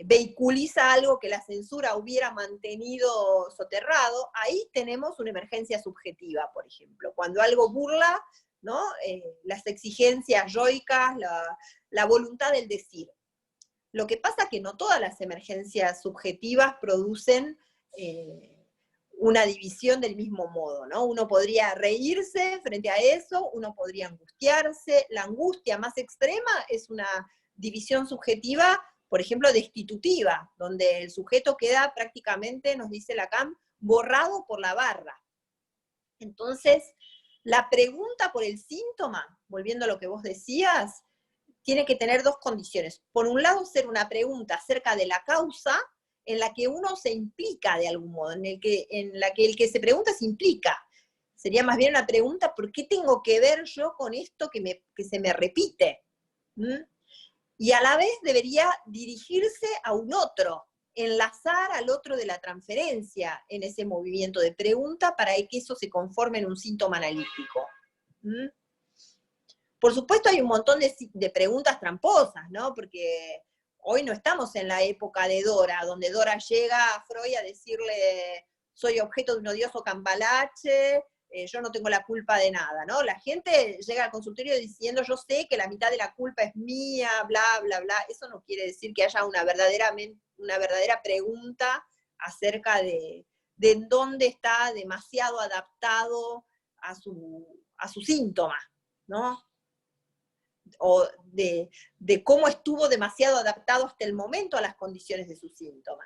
Vehiculiza algo que la censura hubiera mantenido soterrado. Ahí tenemos una emergencia subjetiva, por ejemplo. Cuando algo burla, ¿no? Las exigencias yoicas, la voluntad del decir. Lo que pasa es que no todas las emergencias subjetivas producen una división del mismo modo, ¿no? Uno podría reírse frente a eso, uno podría angustiarse. La angustia más extrema es una división subjetiva, por ejemplo, destitutiva, donde el sujeto queda prácticamente, nos dice Lacan, borrado por la barra. Entonces, la pregunta por el síntoma, volviendo a lo que vos decías, tiene que tener dos condiciones. Por un lado, ser una pregunta acerca de la causa, en la que uno se implica de algún modo, en la que el que se pregunta se implica. Sería más bien una pregunta, ¿por qué tengo que ver yo con esto que se me repite? Y a la vez debería dirigirse a un otro, enlazar al otro de la transferencia en ese movimiento de pregunta para que eso se conforme en un síntoma analítico. Por supuesto hay un montón de preguntas tramposas, ¿no? Porque hoy no estamos en la época de Dora, donde Dora llega a Freud a decirle, soy objeto de un odioso cambalache, yo no tengo la culpa de nada, ¿no? La gente llega al consultorio diciendo, yo sé que la mitad de la culpa es mía, bla, bla, bla. Eso no quiere decir que haya una verdadera pregunta acerca de en dónde está demasiado adaptado a su síntoma, ¿no? O de cómo estuvo demasiado adaptado hasta el momento a las condiciones de su síntoma.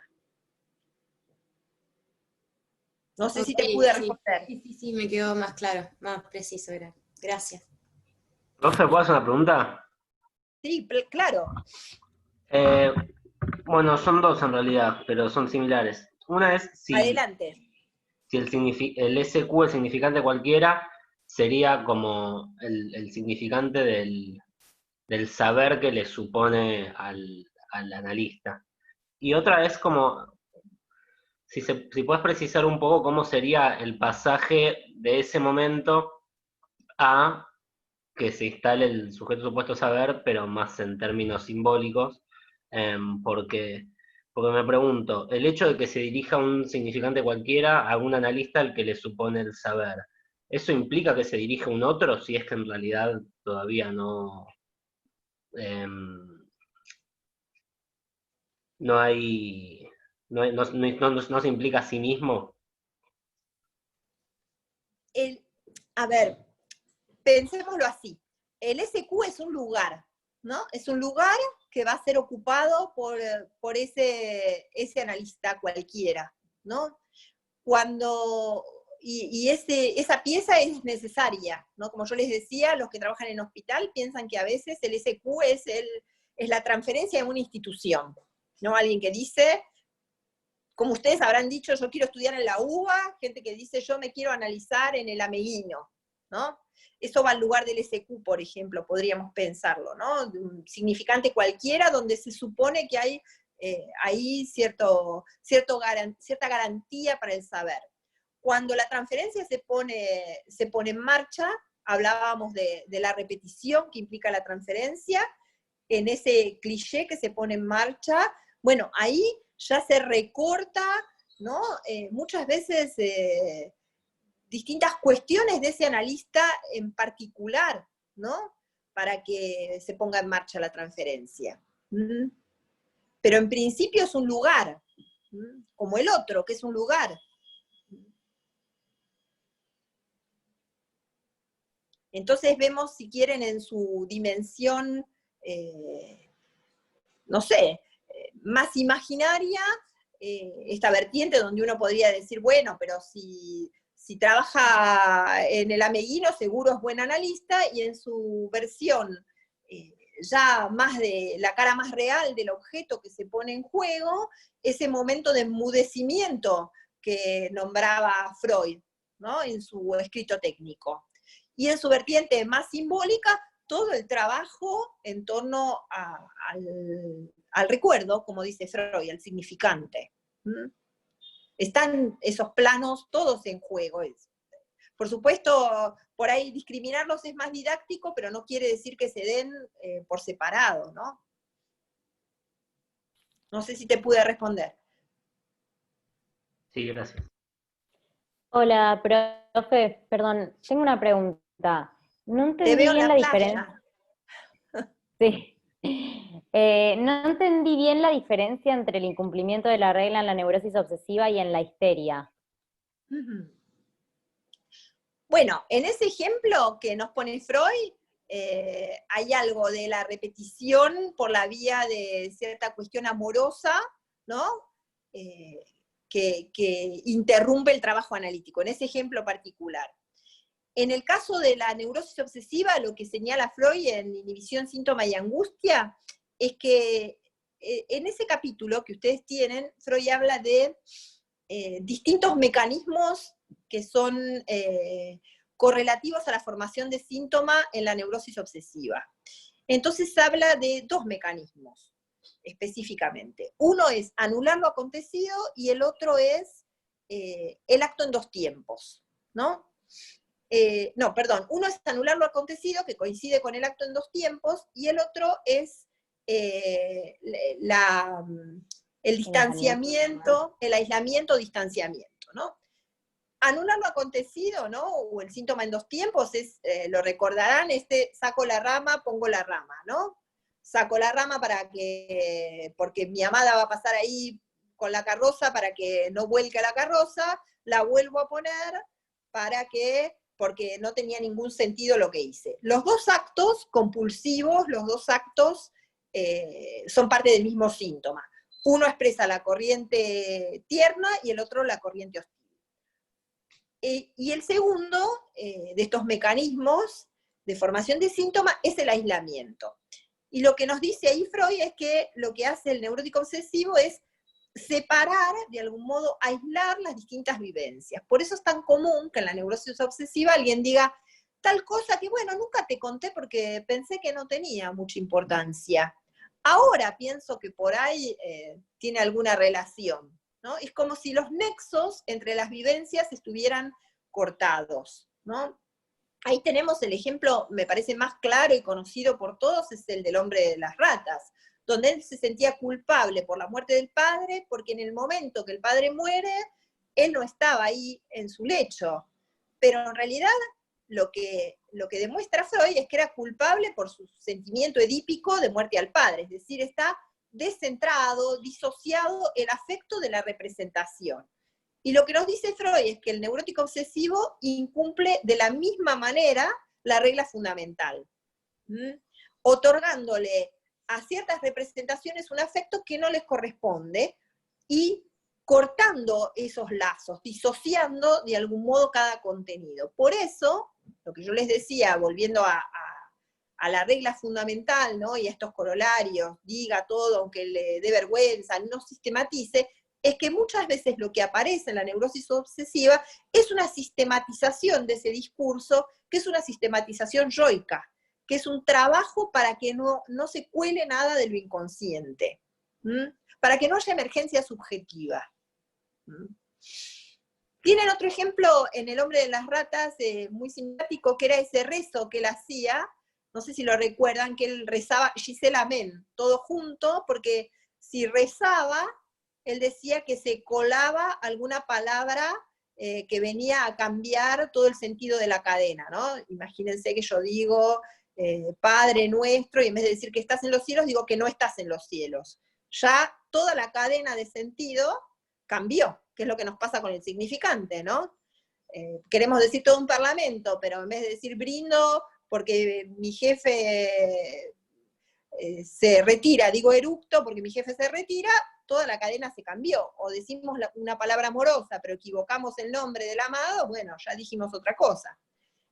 No sé si te pude responder. Sí, me quedó más claro, más preciso era. Gracias. ¿Profe, puedo hacer una pregunta? Sí, claro. Bueno, son dos en realidad, pero son similares. Una es si Adelante. Si el SQ, el significante cualquiera, sería como el significante del saber que le supone al analista. Y otra es como, si puedes precisar un poco cómo sería el pasaje de ese momento a que se instale el sujeto supuesto saber, pero más en términos simbólicos, porque me pregunto, el hecho de que se dirija un significante cualquiera a un analista al que le supone el saber, ¿eso implica que se dirige a un otro si es que en realidad todavía no, no hay, no se implica a sí mismo? A ver, pensémoslo así. El SQ es un lugar, ¿no? Es un lugar que va a ser ocupado por ese analista cualquiera, ¿no? Esa pieza es necesaria, ¿no? Como yo les decía, los que trabajan en hospital piensan que a veces el SQ es la transferencia de una institución, ¿no? Alguien que dice, como ustedes habrán dicho, yo quiero estudiar en la UBA, gente que dice, yo me quiero analizar en el Ameguino, ¿no? Eso va al lugar del SQ, por ejemplo, podríamos pensarlo, ¿no? De un significante cualquiera donde se supone que hay cierta garantía para el saber. Cuando la transferencia se pone en marcha, hablábamos de la repetición que implica la transferencia, en ese cliché que se pone en marcha, bueno, ahí ya se recorta, ¿no? Muchas veces distintas cuestiones de ese analista en particular, ¿no? Para que se ponga en marcha la transferencia. Pero en principio es un lugar, como el otro, que es un lugar. Entonces vemos, si quieren, en su dimensión, no sé, más imaginaria, esta vertiente donde uno podría decir, bueno, pero si trabaja en el Ameguino seguro es buen analista, y en su versión ya más de la cara más real del objeto que se pone en juego, ese momento de enmudecimiento que nombraba Freud, ¿no? En su escrito técnico. Y en su vertiente más simbólica, todo el trabajo en torno al recuerdo, como dice Freud, al significante. Están esos planos todos en juego. Por supuesto, por ahí discriminarlos es más didáctico, pero no quiere decir que se den por separado, ¿no? No sé si te pude responder. Sí, gracias. Hola, profe, perdón, tengo una pregunta. No Te entendí veo en bien la la playa. diferencia. Sí. No entendí bien la diferencia entre el incumplimiento de la regla en la neurosis obsesiva y en la histeria. Bueno, en ese ejemplo que nos pone Freud, hay algo de la repetición por la vía de cierta cuestión amorosa, ¿no? Que interrumpe el trabajo analítico, en ese ejemplo particular. En el caso de la neurosis obsesiva, lo que señala Freud en Inhibición, Síntoma y Angustia, es que en ese capítulo que ustedes tienen, Freud habla de distintos mecanismos que son correlativos a la formación de síntoma en la neurosis obsesiva. Entonces habla de dos mecanismos específicamente. Uno es anular lo acontecido y el otro es el acto en dos tiempos, ¿no? Uno es anular lo acontecido, que coincide con el acto en dos tiempos, y el otro es el distanciamiento, el aislamiento-distanciamiento, ¿no? Anular lo acontecido, ¿no? O el síntoma en dos tiempos es, lo recordarán, saco la rama, pongo la rama, ¿no? Saco la rama porque mi amada va a pasar ahí con la carroza para que no vuelque la carroza, la vuelvo a poner porque no tenía ningún sentido lo que hice. Los dos actos compulsivos, los dos actos son parte del mismo síntoma. Uno expresa la corriente tierna y el otro la corriente hostil. Y el segundo de estos mecanismos de formación de síntoma es el aislamiento. Y lo que nos dice ahí Freud es que lo que hace el neurótico obsesivo es separar, de algún modo, aislar las distintas vivencias. Por eso es tan común que en la neurosis obsesiva alguien diga tal cosa que, bueno, nunca te conté porque pensé que no tenía mucha importancia. Ahora pienso que por ahí tiene alguna relación, ¿no? Es como si los nexos entre las vivencias estuvieran cortados, ¿no? Ahí tenemos el ejemplo, me parece más claro y conocido por todos, es el del hombre de las ratas, donde él se sentía culpable por la muerte del padre, porque en el momento que el padre muere, él no estaba ahí en su lecho, pero en realidad lo que demuestra Freud es que era culpable por su sentimiento edípico de muerte al padre, es decir, está descentrado, disociado el afecto de la representación. Y lo que nos dice Freud es que el neurótico obsesivo incumple de la misma manera la regla fundamental, otorgándole a ciertas representaciones un afecto que no les corresponde y cortando esos lazos, disociando de algún modo cada contenido. Por eso, lo que yo les decía, volviendo a la regla fundamental, ¿no? Y a estos corolarios, diga todo aunque le dé vergüenza, no sistematice, es que muchas veces lo que aparece en la neurosis obsesiva es una sistematización de ese discurso, que es una sistematización yoica, que es un trabajo para que no se cuele nada de lo inconsciente, para que no haya emergencia subjetiva. Tienen otro ejemplo en El hombre de las ratas, muy simpático, que era ese rezo que él hacía, no sé si lo recuerdan, que él rezaba Gisela Amén, todo junto, porque si rezaba, él decía que se colaba alguna palabra que venía a cambiar todo el sentido de la cadena, ¿no? Imagínense que yo digo, Padre nuestro, y en vez de decir que estás en los cielos, digo que no estás en los cielos. Ya toda la cadena de sentido cambió, que es lo que nos pasa con el significante, ¿no? Queremos decir todo un parlamento, pero en vez de decir brindo porque mi jefe se retira, digo eructo porque mi jefe se retira, toda la cadena se cambió. O decimos una palabra amorosa, pero equivocamos el nombre del amado, bueno, ya dijimos otra cosa.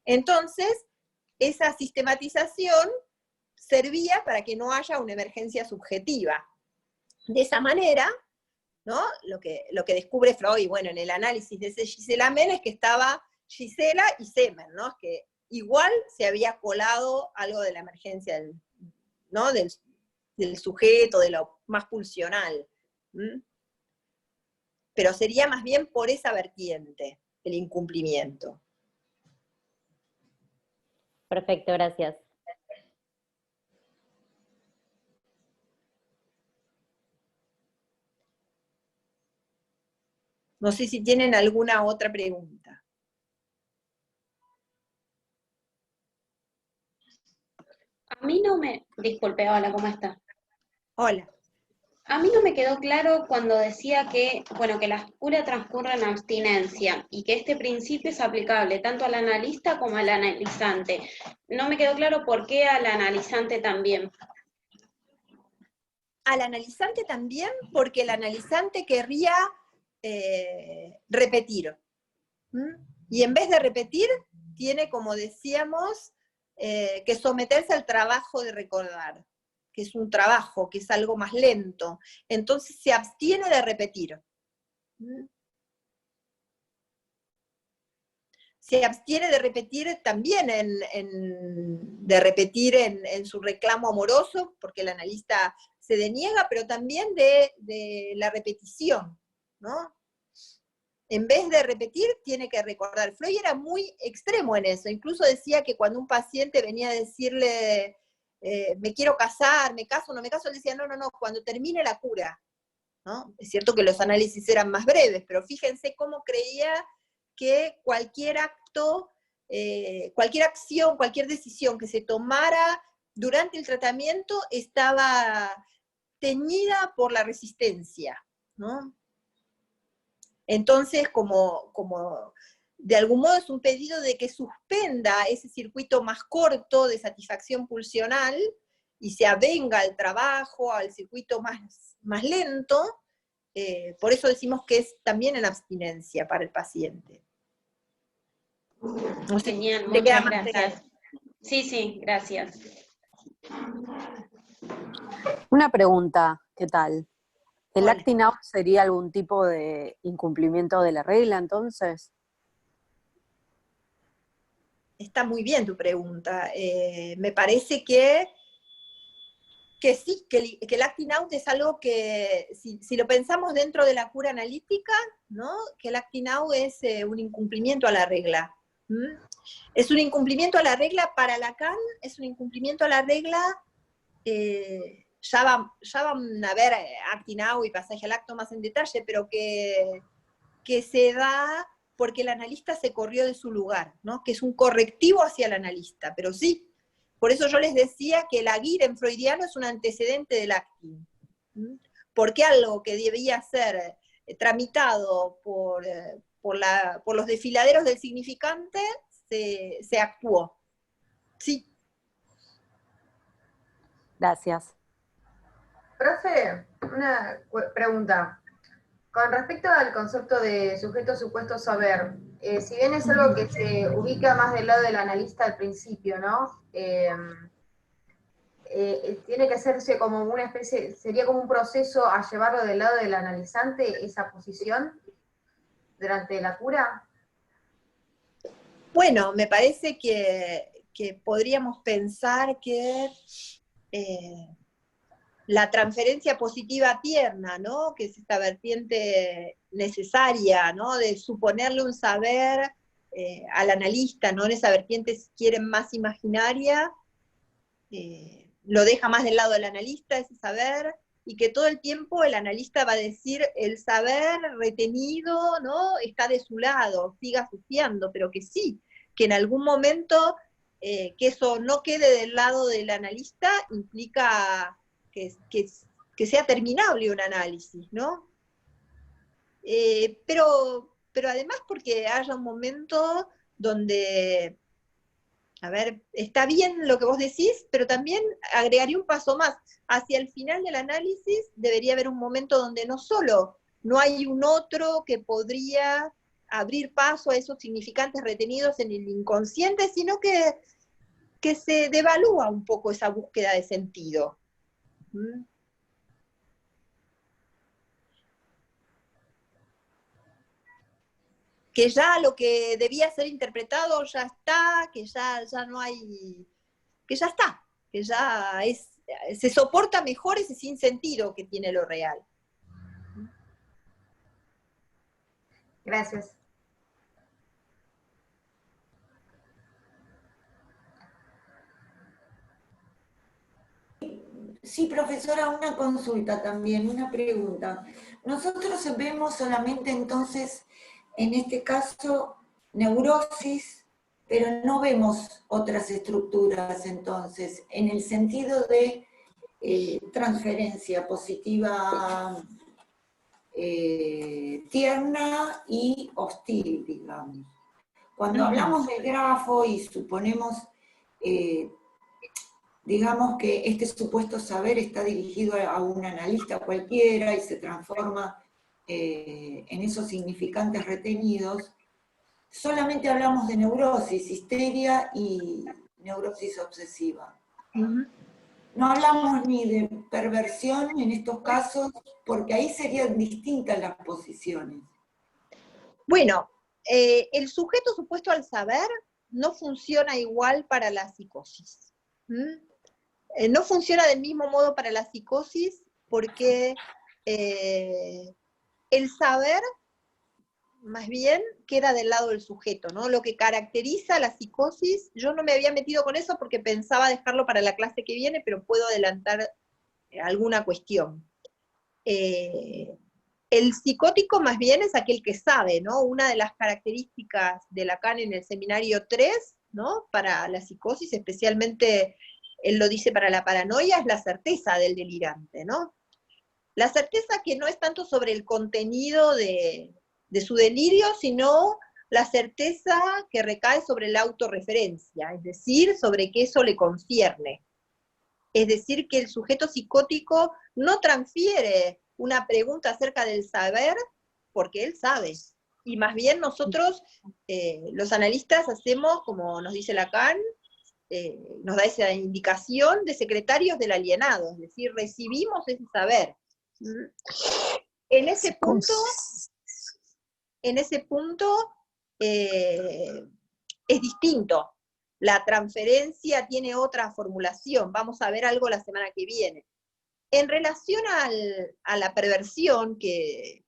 Entonces, esa sistematización servía para que no haya una emergencia subjetiva. De esa manera, ¿no? Lo que descubre Freud, bueno, en el análisis de ese Gisela Amén es que estaba Gisela y Semen, ¿no? Es que igual se había colado algo de la emergencia ¿no? del sujeto, de lo más pulsional. Pero sería más bien por esa vertiente, el incumplimiento. Perfecto, gracias. No sé si tienen alguna otra pregunta. A mí no me... Disculpe, hola, ¿cómo está? Hola. A mí no me quedó claro cuando decía que, bueno, que la cura transcurre en abstinencia y que este principio es aplicable tanto al analista como al analizante. No me quedó claro por qué al analizante también. Al analizante también, porque el analizante querría repetir. Y en vez de repetir, tiene, como decíamos, que someterse al trabajo de recordar, que es un trabajo, que es algo más lento. Entonces se abstiene de repetir. Se abstiene de repetir también en su reclamo amoroso, porque el analista se deniega, pero también de la repetición, ¿no? En vez de repetir, tiene que recordar. Freud era muy extremo en eso, incluso decía que cuando un paciente venía a decirle, me quiero casar, me caso, no me caso, él decía, no, cuando termine la cura, ¿no? Es cierto que los análisis eran más breves, pero fíjense cómo creía que cualquier acto, cualquier acción, cualquier decisión que se tomara durante el tratamiento estaba teñida por la resistencia, ¿no? Entonces, como de algún modo es un pedido de que suspenda ese circuito más corto de satisfacción pulsional y se avenga al trabajo, al circuito más lento, por eso decimos que es también en abstinencia para el paciente. No sé, Genial, ¿te queda muchas más gracias. Sí, gracias. Una pregunta, ¿qué tal? ¿El Hola. acting out sería algún tipo de incumplimiento de la regla, entonces? Está muy bien tu pregunta. Me parece que sí, que el acting out es algo que, si lo pensamos dentro de la cura analítica, ¿no? Que el acting out es un incumplimiento a la regla. Es un incumplimiento a la regla para Lacan, es un incumplimiento a la regla, ya van a ver acting out y pasaje al acto más en detalle, pero que se da porque el analista se corrió de su lugar, ¿no? Que es un correctivo hacia el analista, pero sí. Por eso yo les decía que el aguirre freudiano es un antecedente del acting. Porque algo que debía ser tramitado por los desfiladeros del significante se actuó. Sí. Gracias. Profe, una pregunta. Con respecto al concepto de sujeto supuesto saber, si bien es algo que se ubica más del lado del analista al principio, ¿no? Tiene que hacerse como una especie, sería como un proceso a llevarlo del lado del analizante, esa posición, durante la cura. Bueno, me parece que podríamos pensar que la transferencia positiva tierna, ¿no? Que es esta vertiente necesaria, ¿no? De suponerle un saber al analista, ¿no? En esa vertiente, si quieren, más imaginaria, lo deja más del lado del analista, ese saber, y que todo el tiempo el analista va a decir, el saber retenido, ¿no? Está de su lado, siga asociando, pero que sí, que en algún momento que eso no quede del lado del analista implica que sea terminable un análisis, ¿no? Pero además porque haya un momento donde, a ver, está bien lo que vos decís, pero también agregaría un paso más. Hacia el final del análisis debería haber un momento donde no solo no hay un otro que podría abrir paso a esos significantes retenidos en el inconsciente, sino que se devalúa un poco esa búsqueda de sentido. Que ya lo que debía ser interpretado ya está, que ya no hay, que ya está, que ya se soporta mejor ese sinsentido que tiene lo real. Gracias. Sí, profesora, una consulta también, una pregunta. Nosotros vemos solamente entonces, en este caso, neurosis, pero no vemos otras estructuras entonces, en el sentido de transferencia positiva tierna y hostil, digamos. Cuando hablamos del grafo y suponemos digamos que este supuesto saber está dirigido a un analista cualquiera y se transforma en esos significantes retenidos, solamente hablamos de neurosis, histeria y neurosis obsesiva. No hablamos ni de perversión en estos casos, porque ahí serían distintas las posiciones. Bueno, el sujeto supuesto al saber no funciona igual para la psicosis. No funciona del mismo modo para la psicosis porque el saber más bien queda del lado del sujeto, ¿no? Lo que caracteriza la psicosis, yo no me había metido con eso porque pensaba dejarlo para la clase que viene, pero puedo adelantar alguna cuestión. El psicótico más bien es aquel que sabe, ¿no? Una de las características de Lacan en el seminario 3, ¿no? Para la psicosis, especialmente él lo dice para la paranoia, es la certeza del delirante, ¿no? La certeza que no es tanto sobre el contenido de su delirio, sino la certeza que recae sobre la autorreferencia, es decir, sobre que eso le concierne. Es decir, que el sujeto psicótico no transfiere una pregunta acerca del saber porque él sabe. Y más bien nosotros, los analistas, hacemos, como nos dice Lacan, nos da esa indicación de secretarios del alienado, es decir, recibimos ese saber. En ese punto es distinto. La transferencia tiene otra formulación, vamos a ver algo la semana que viene. En relación a la perversión, que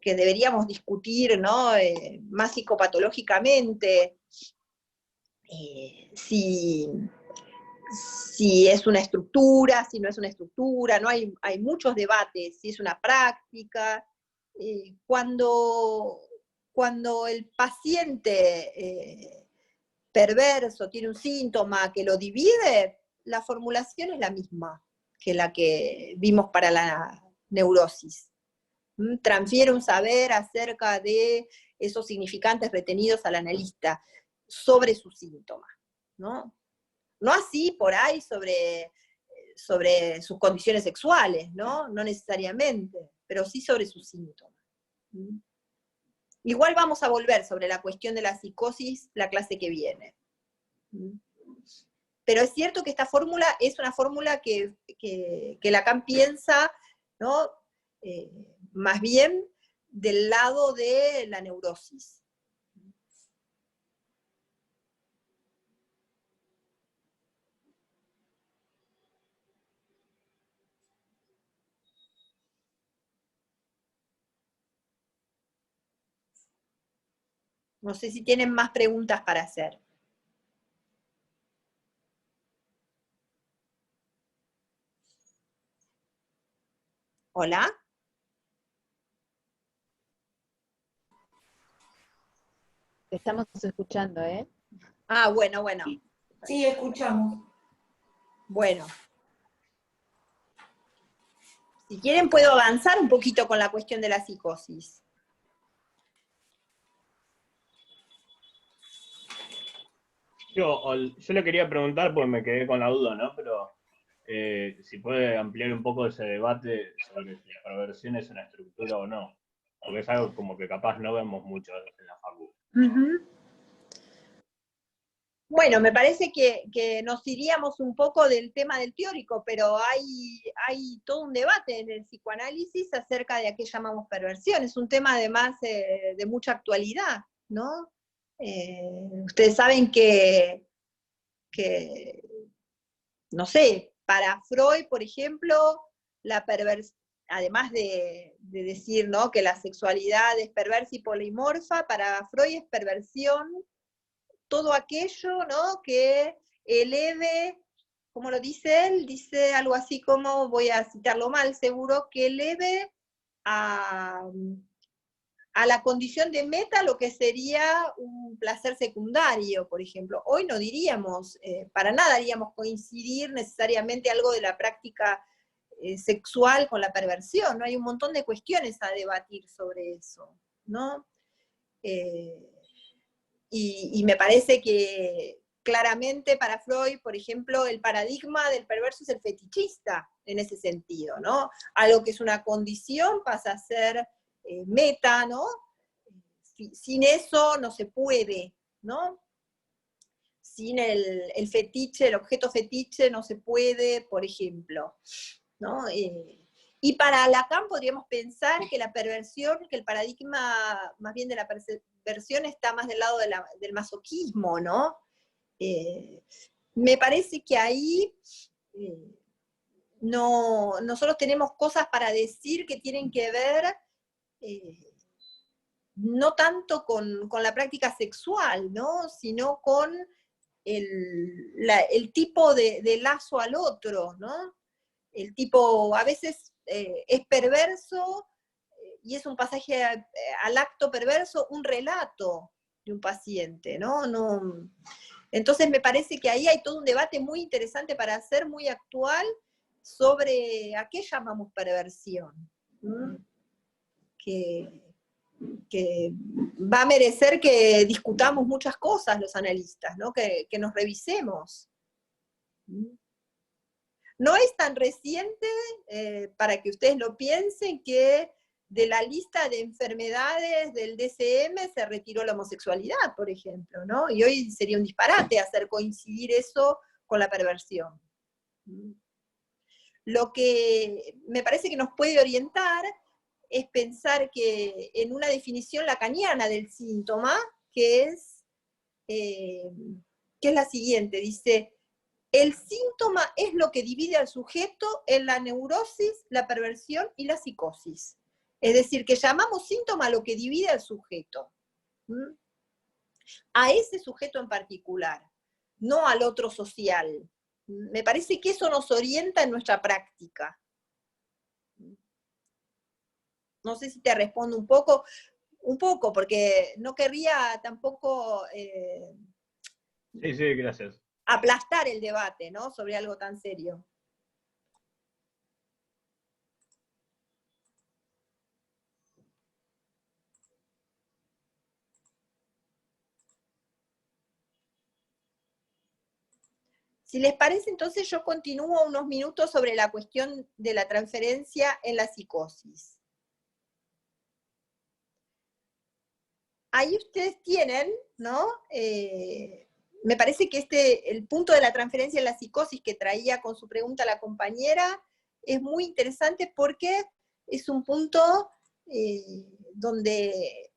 deberíamos discutir, ¿no? Más psicopatológicamente, si es una estructura, si no es una estructura, ¿no? Hay muchos debates, si es una práctica. Cuando cuando el paciente perverso tiene un síntoma que lo divide, la formulación es la misma que la que vimos para la neurosis. Transfiere un saber acerca de esos significantes retenidos al analista sobre su síntoma, ¿no? No así por ahí sobre sus condiciones sexuales, ¿no? No necesariamente, pero sí sobre sus síntomas. Igual vamos a volver sobre la cuestión de la psicosis la clase que viene. Pero es cierto que esta fórmula es una fórmula que Lacan piensa, ¿no? Más bien del lado de la neurosis. No sé si tienen más preguntas para hacer. ¿Hola? Te estamos escuchando, ¿eh? Ah, bueno, bueno. Sí, escuchamos. Bueno. Si quieren puedo avanzar un poquito con la cuestión de la psicosis. Yo le quería preguntar, porque me quedé con la duda, ¿no? Pero si puede ampliar un poco ese debate sobre si la perversión es una estructura o no. Porque es algo como que capaz no vemos mucho en la facu. Bueno, me parece que nos iríamos un poco del tema del teórico, pero hay todo un debate en el psicoanálisis acerca de a qué llamamos perversión. Es un tema además de mucha actualidad, ¿no? Ustedes saben que, no sé, para Freud, por ejemplo, la perversión, además de decir, ¿no?, que la sexualidad es perversa y polimorfa, para Freud es perversión todo aquello, ¿no?, que eleve, ¿cómo lo dice él? Dice algo así como, voy a citarlo mal seguro, que eleve a la condición de meta lo que sería un placer secundario, por ejemplo. Hoy no diríamos, para nada haríamos coincidir necesariamente algo de la práctica sexual con la perversión, ¿no? Hay un montón de cuestiones a debatir sobre eso, ¿no? Y me parece que claramente para Freud, por ejemplo, el paradigma del perverso es el fetichista, en ese sentido, ¿no? Algo que es una condición pasa a ser meta, ¿no? Sin eso no se puede, ¿no? Sin el fetiche, el objeto fetiche no se puede, por ejemplo, ¿no? Y para Lacan podríamos pensar que la perversión, que el paradigma más bien de la perversión está más del lado del masoquismo, ¿no? Me parece que ahí nosotros tenemos cosas para decir que tienen que ver no tanto con la práctica sexual, ¿no?, sino con el tipo de lazo al otro, ¿no? El tipo a veces es perverso y es un pasaje al acto perverso, un relato de un paciente, ¿no? Entonces me parece que ahí hay todo un debate muy interesante para hacer, muy actual, sobre a qué llamamos perversión, ¿no? Que va a merecer que discutamos muchas cosas los analistas, ¿no? Que nos revisemos. No es tan reciente, para que ustedes lo piensen, que de la lista de enfermedades del DSM se retiró la homosexualidad, por ejemplo, ¿no? Y hoy sería un disparate hacer coincidir eso con la perversión. Lo que me parece que nos puede orientar es pensar que en una definición lacaniana del síntoma, que es la siguiente, dice: el síntoma es lo que divide al sujeto en la neurosis, la perversión y la psicosis. Es decir, que llamamos síntoma a lo que divide al sujeto. A ese sujeto en particular, no al otro social. Me parece que eso nos orienta en nuestra práctica. No sé si te respondo un poco. un poco, porque no querría tampoco Sí, gracias. aplastar el debate, ¿no? Sobre algo tan serio. Si les parece, entonces yo continúo unos minutos sobre la cuestión de la transferencia en la psicosis. Ahí ustedes tienen, ¿no? Me parece que el punto de la transferencia en la psicosis que traía con su pregunta la compañera es muy interesante porque es un punto donde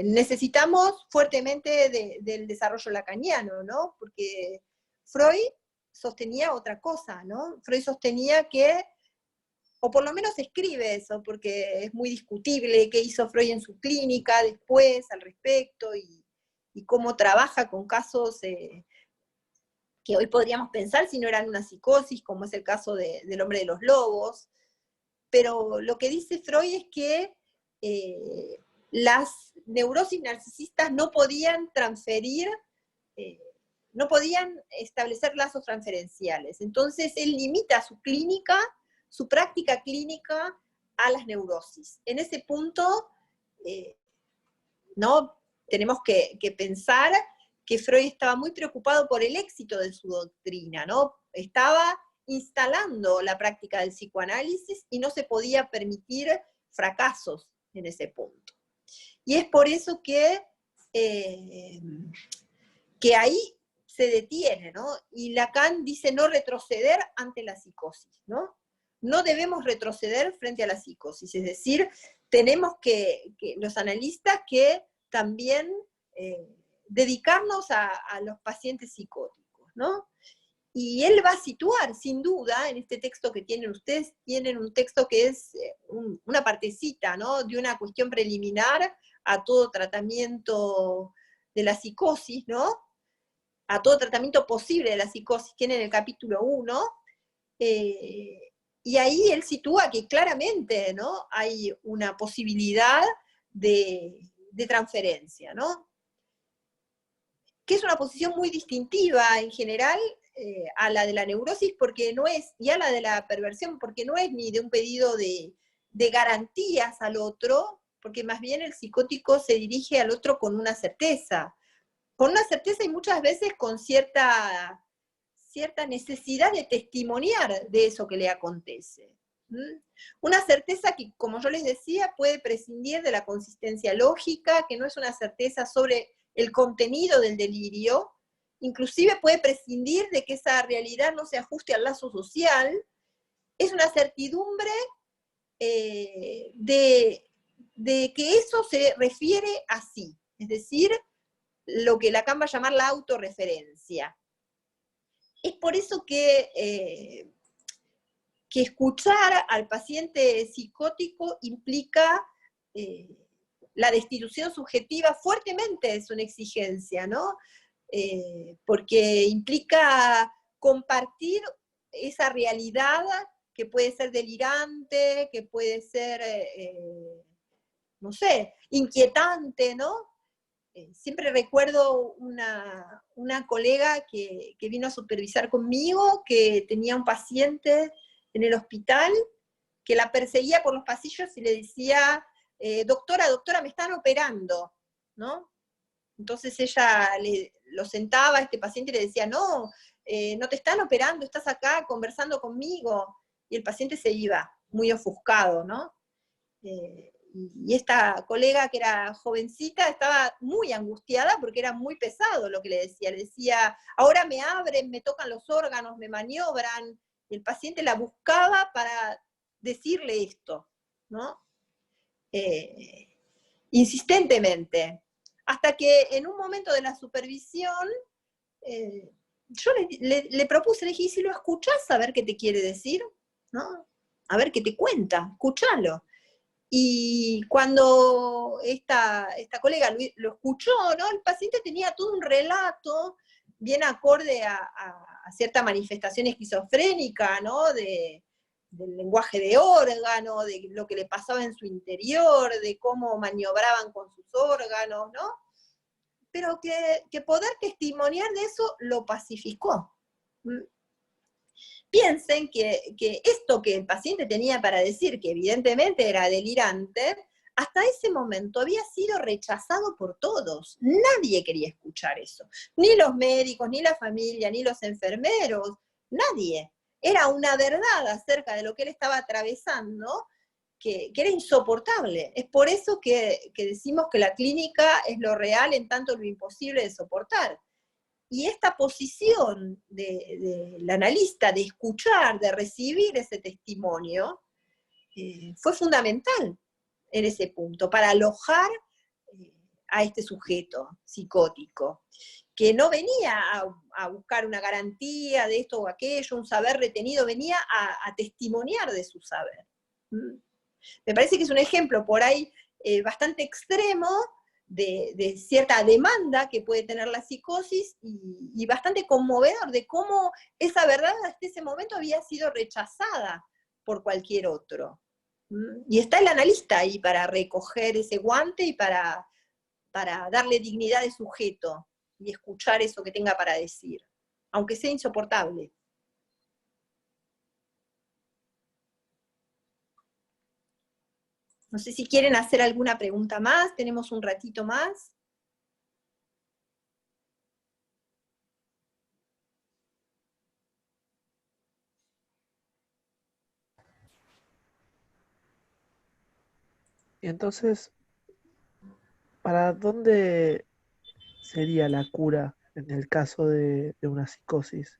necesitamos fuertemente del desarrollo lacaniano, ¿no? Porque Freud sostenía otra cosa, ¿no? Freud sostenía que, o por lo menos escribe eso, porque es muy discutible qué hizo Freud en su clínica después al respecto, y cómo trabaja con casos que hoy podríamos pensar si no eran una psicosis, como es el caso del hombre de los lobos. Pero lo que dice Freud es que las neurosis narcisistas no podían transferir, no podían establecer lazos transferenciales. Entonces él limita su clínica, su práctica clínica a las neurosis. En ese punto, ¿no? Tenemos que pensar que Freud estaba muy preocupado por el éxito de su doctrina, ¿no? Estaba instalando la práctica del psicoanálisis y no se podía permitir fracasos en ese punto. Y es por eso que ahí se detiene, ¿no? Y Lacan dice no retroceder ante la psicosis, ¿no? No debemos retroceder frente a la psicosis, es decir, tenemos que los analistas que también dedicarnos a los pacientes psicóticos, ¿no? Y él va a situar, sin duda, en este texto que tienen ustedes, tienen un texto que es una partecita, ¿no? De una cuestión preliminar a todo tratamiento de la psicosis, ¿no? A todo tratamiento posible de la psicosis, tiene en el capítulo 1, y ahí él sitúa que claramente, ¿no? Hay una posibilidad de transferencia, ¿no? Que es una posición muy distintiva en general a la de la neurosis, porque no es, y a la de la perversión, porque no es ni de un pedido de garantías al otro, porque más bien el psicótico se dirige al otro con una certeza y muchas veces con cierta necesidad de testimoniar de eso que le acontece. Una certeza que, como yo les decía, puede prescindir de la consistencia lógica, que no es una certeza sobre el contenido del delirio, inclusive puede prescindir de que esa realidad no se ajuste al lazo social, es una certidumbre de que eso se refiere a sí, es decir, lo que Lacan va a llamar la autorreferencia. Es por eso que escuchar al paciente psicótico implica la destitución subjetiva fuertemente es una exigencia, ¿no? Porque implica compartir esa realidad que puede ser delirante, que puede ser, no sé, inquietante, ¿no? Siempre recuerdo una colega que vino a supervisar conmigo, que tenía un paciente en el hospital, que la perseguía por los pasillos y le decía, doctora, me están operando, ¿no? Entonces ella lo sentaba a este paciente y le decía, no te están operando, estás acá conversando conmigo. Y el paciente se iba, muy ofuscado, ¿no? Y esta colega, que era jovencita, estaba muy angustiada porque era muy pesado lo que le decía. Le decía, ahora me abren, me tocan los órganos, me maniobran. Y el paciente la buscaba para decirle esto, ¿no? Insistentemente. Hasta que en un momento de la supervisión, yo le propuse, le dije, ¿y si lo escuchás a ver qué te quiere decir? ¿No? A ver qué te cuenta, escúchalo. Y cuando esta colega lo escuchó, ¿no? El paciente tenía todo un relato bien acorde a cierta manifestación esquizofrénica, ¿no? De del lenguaje de órgano, de lo que le pasaba en su interior, de cómo maniobraban con sus órganos, ¿no? Pero que poder testimoniar de eso lo pacificó. Piensen que esto que el paciente tenía para decir, que evidentemente era delirante, hasta ese momento había sido rechazado por todos. Nadie quería escuchar eso. Ni los médicos, ni la familia, ni los enfermeros, nadie. Era una verdad acerca de lo que él estaba atravesando que era insoportable. Es por eso que decimos que la clínica es lo real en tanto lo imposible de soportar. Y esta posición del analista de escuchar, de recibir ese testimonio, fue fundamental en ese punto, para alojar a este sujeto psicótico, que no venía a buscar una garantía de esto o aquello, un saber retenido, venía a testimoniar de su saber. Me parece que es un ejemplo por ahí bastante extremo de cierta demanda que puede tener la psicosis y bastante conmovedor de cómo esa verdad hasta ese momento había sido rechazada por cualquier otro. Y está el analista ahí para recoger ese guante y para darle dignidad de sujeto y escuchar eso que tenga para decir, aunque sea insoportable. No sé si quieren hacer alguna pregunta más, tenemos un ratito más. Y entonces, ¿para dónde sería la cura en el caso de una psicosis?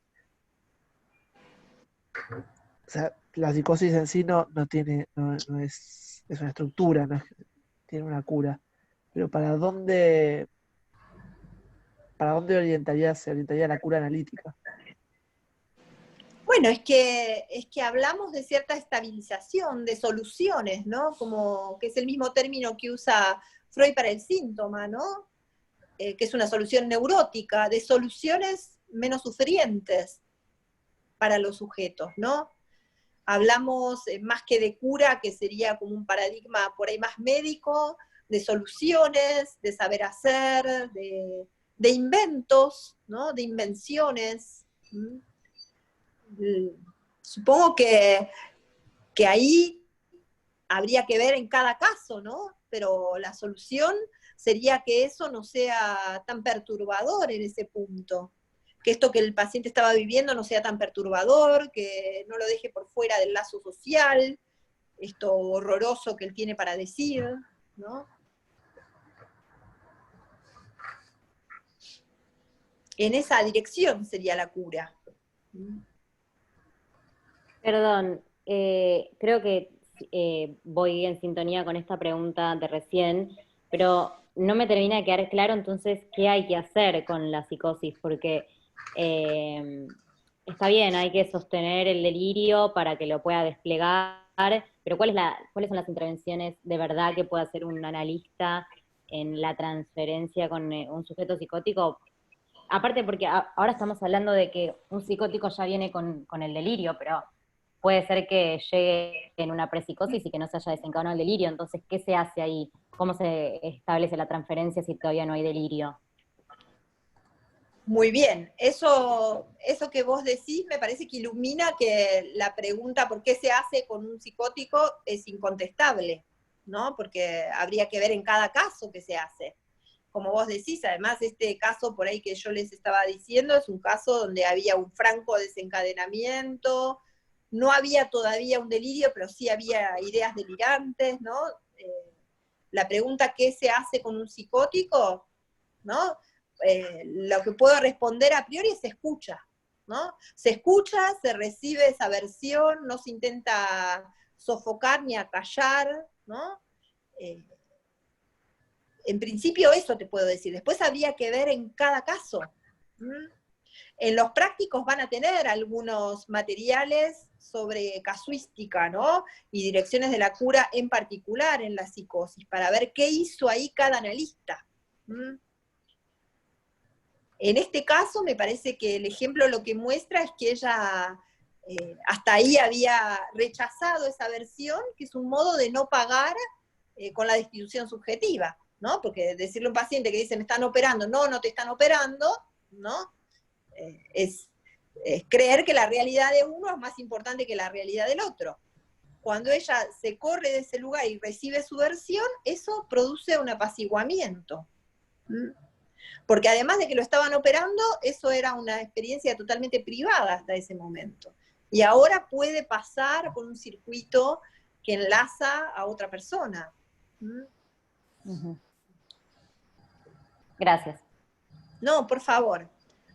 O sea, la psicosis en sí no tiene, no es una estructura, no tiene una cura. Pero ¿para dónde se orientaría la cura analítica? Bueno, es que hablamos de cierta estabilización, de soluciones, ¿no? Como que es el mismo término que usa Freud para el síntoma, ¿no? Que es una solución neurótica, de soluciones menos sufrientes para los sujetos, ¿no? Hablamos más que de cura, que sería como un paradigma por ahí más médico, de soluciones, de saber hacer, de inventos, ¿no? De invenciones. Supongo que ahí habría que ver en cada caso, ¿no? Pero la solución sería que eso no sea tan perturbador en ese punto, que esto que el paciente estaba viviendo no sea tan perturbador, que no lo deje por fuera del lazo social, esto horroroso que él tiene para decir, ¿no? En esa dirección sería la cura. Perdón, creo que voy en sintonía con esta pregunta de recién, pero no me termina de quedar claro entonces qué hay que hacer con la psicosis, porque está bien, hay que sostener el delirio para que lo pueda desplegar, pero ¿cuáles son las intervenciones de verdad que puede hacer un analista en la transferencia con un sujeto psicótico? Aparte porque ahora estamos hablando de que un psicótico ya viene con el delirio, pero puede ser que llegue en una prepsicosis y que no se haya desencadenado el delirio. Entonces, ¿qué se hace ahí? ¿Cómo se establece la transferencia si todavía no hay delirio? Muy bien, eso que vos decís me parece que ilumina que la pregunta por qué se hace con un psicótico es incontestable, ¿no? Porque habría que ver en cada caso qué se hace. Como vos decís, además este caso por ahí que yo les estaba diciendo es un caso donde había un franco desencadenamiento, no había todavía un delirio, pero sí había ideas delirantes, ¿no? La pregunta ¿qué se hace con un psicótico? ¿No? Lo que puedo responder a priori es se escucha, ¿no? Se escucha, se recibe esa versión, no se intenta sofocar ni acallar, ¿no? En principio eso te puedo decir. Después habría que ver en cada caso. En los prácticos van a tener algunos materiales sobre casuística, ¿no? Y direcciones de la cura en particular en la psicosis, para ver qué hizo ahí cada analista. En este caso me parece que el ejemplo lo que muestra es que ella hasta ahí había rechazado esa versión, que es un modo de no pagar con la destitución subjetiva, ¿no? Porque decirle a un paciente que dice, me están operando, no, no te están operando, ¿no? Es creer que la realidad de uno es más importante que la realidad del otro. Cuando ella se corre de ese lugar y recibe su versión, eso produce un apaciguamiento. Porque además de que lo estaban operando, eso era una experiencia totalmente privada hasta ese momento. Y ahora puede pasar por un circuito que enlaza a otra persona. Gracias. No, por favor.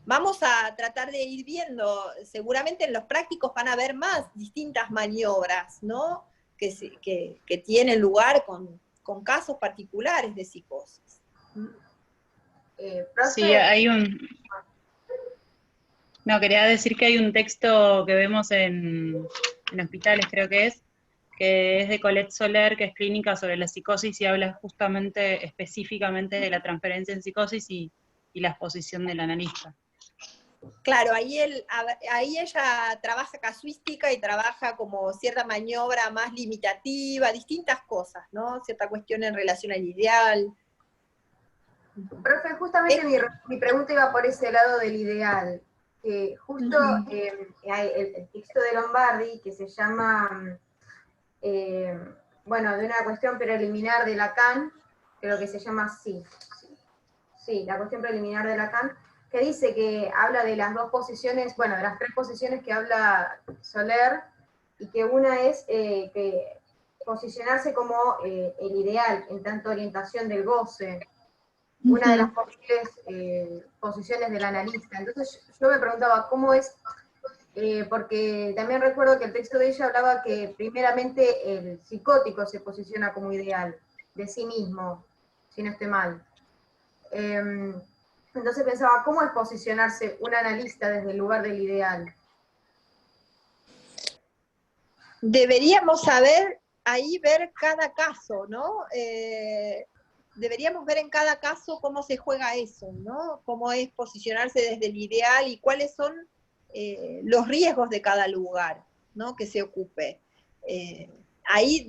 Vamos a tratar de ir viendo, seguramente en los prácticos van a haber más distintas maniobras, ¿no? Que tienen lugar con casos particulares de psicosis. Sí, hay un... No, quería decir que hay un texto que vemos en hospitales, creo que es de Colette Soler, que es Clínica sobre la psicosis, y habla justamente, específicamente de la transferencia en psicosis y la exposición del analista. Claro, ahí ella trabaja casuística y trabaja como cierta maniobra más limitativa, distintas cosas, ¿no? Cierta cuestión en relación al ideal. Profe, justamente mi pregunta iba por ese lado del ideal. Justo el texto de Lombardi, que se llama, bueno, de una cuestión preliminar de Lacan, creo que se llama así. Sí, la cuestión preliminar de Lacan, que dice que habla de las dos posiciones, bueno, de las tres posiciones que habla Soler, y que una es que posicionarse como el ideal, en tanto orientación del goce, una de las posibles posiciones del analista. Entonces yo me preguntaba, ¿cómo es? Porque también recuerdo que el texto de ella hablaba que primeramente el psicótico se posiciona como ideal, de sí mismo, si no estoy mal. Entonces pensaba, ¿cómo es posicionarse un analista desde el lugar del ideal? Deberíamos saber ahí ver cada caso, ¿no? Deberíamos ver en cada caso cómo se juega eso, ¿no? Cómo es posicionarse desde el ideal y cuáles son los riesgos de cada lugar, ¿no? Que se ocupe. Ahí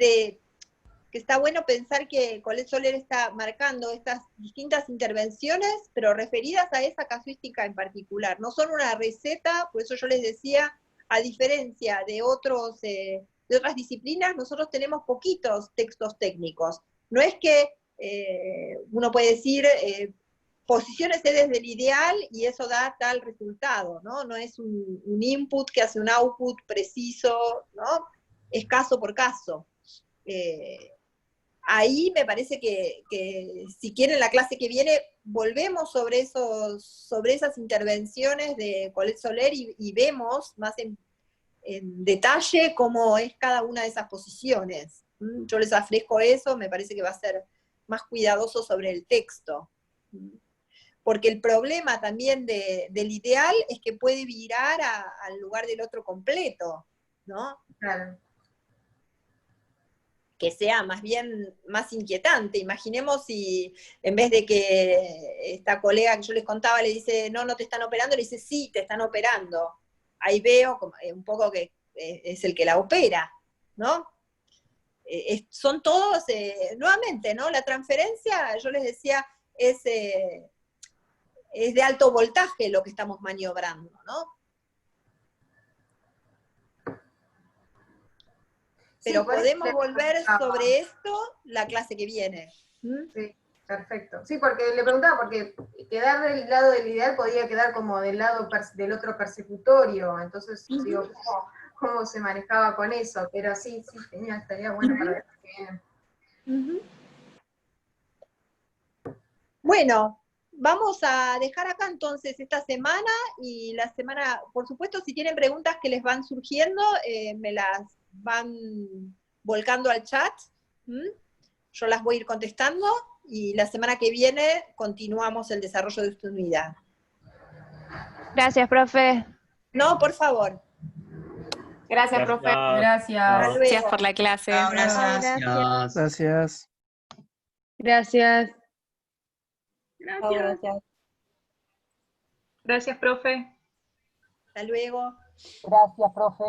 que está bueno pensar que Colette Soler está marcando estas distintas intervenciones, pero referidas a esa casuística en particular. No son una receta, por eso yo les decía, a diferencia de otras disciplinas, nosotros tenemos poquitos textos técnicos. No es que uno puede decir, posiciónese desde el ideal y eso da tal resultado, ¿no? No es un input que hace un output preciso, ¿no? Es caso por caso. Ahí me parece que si quieren la clase que viene, volvemos sobre esas intervenciones de Colette Soler y vemos más en detalle cómo es cada una de esas posiciones. Yo les ofrezco eso, me parece que va a ser más cuidadoso sobre el texto. Porque el problema también del ideal es que puede virar al lugar del otro completo, ¿no? Claro. Que sea más bien más inquietante. Imaginemos si en vez de que esta colega que yo les contaba le dice, no, no te están operando, le dice, sí, te están operando. Ahí veo como, un poco que es el que la opera, ¿no? Son todos, nuevamente, ¿no? La transferencia, yo les decía, es de alto voltaje lo que estamos maniobrando, ¿no? Pero podemos volver sobre esto la clase que viene. Sí, perfecto. Sí, porque le preguntaba, porque quedar del lado del ideal podía quedar como del lado del otro persecutorio, entonces digo, ¿cómo se manejaba con eso? Pero sí, estaría bueno para ver qué viene. Bueno, vamos a dejar acá entonces esta semana, y la semana, por supuesto, si tienen preguntas que les van surgiendo, me las van volcando al chat, yo las voy a ir contestando, y la semana que viene continuamos el desarrollo de esta unidad. Gracias, profe. No, por favor. Gracias, profe. Gracias. Gracias por la clase. Gracias. Gracias. Gracias, profe. Hasta luego. Gracias, profe.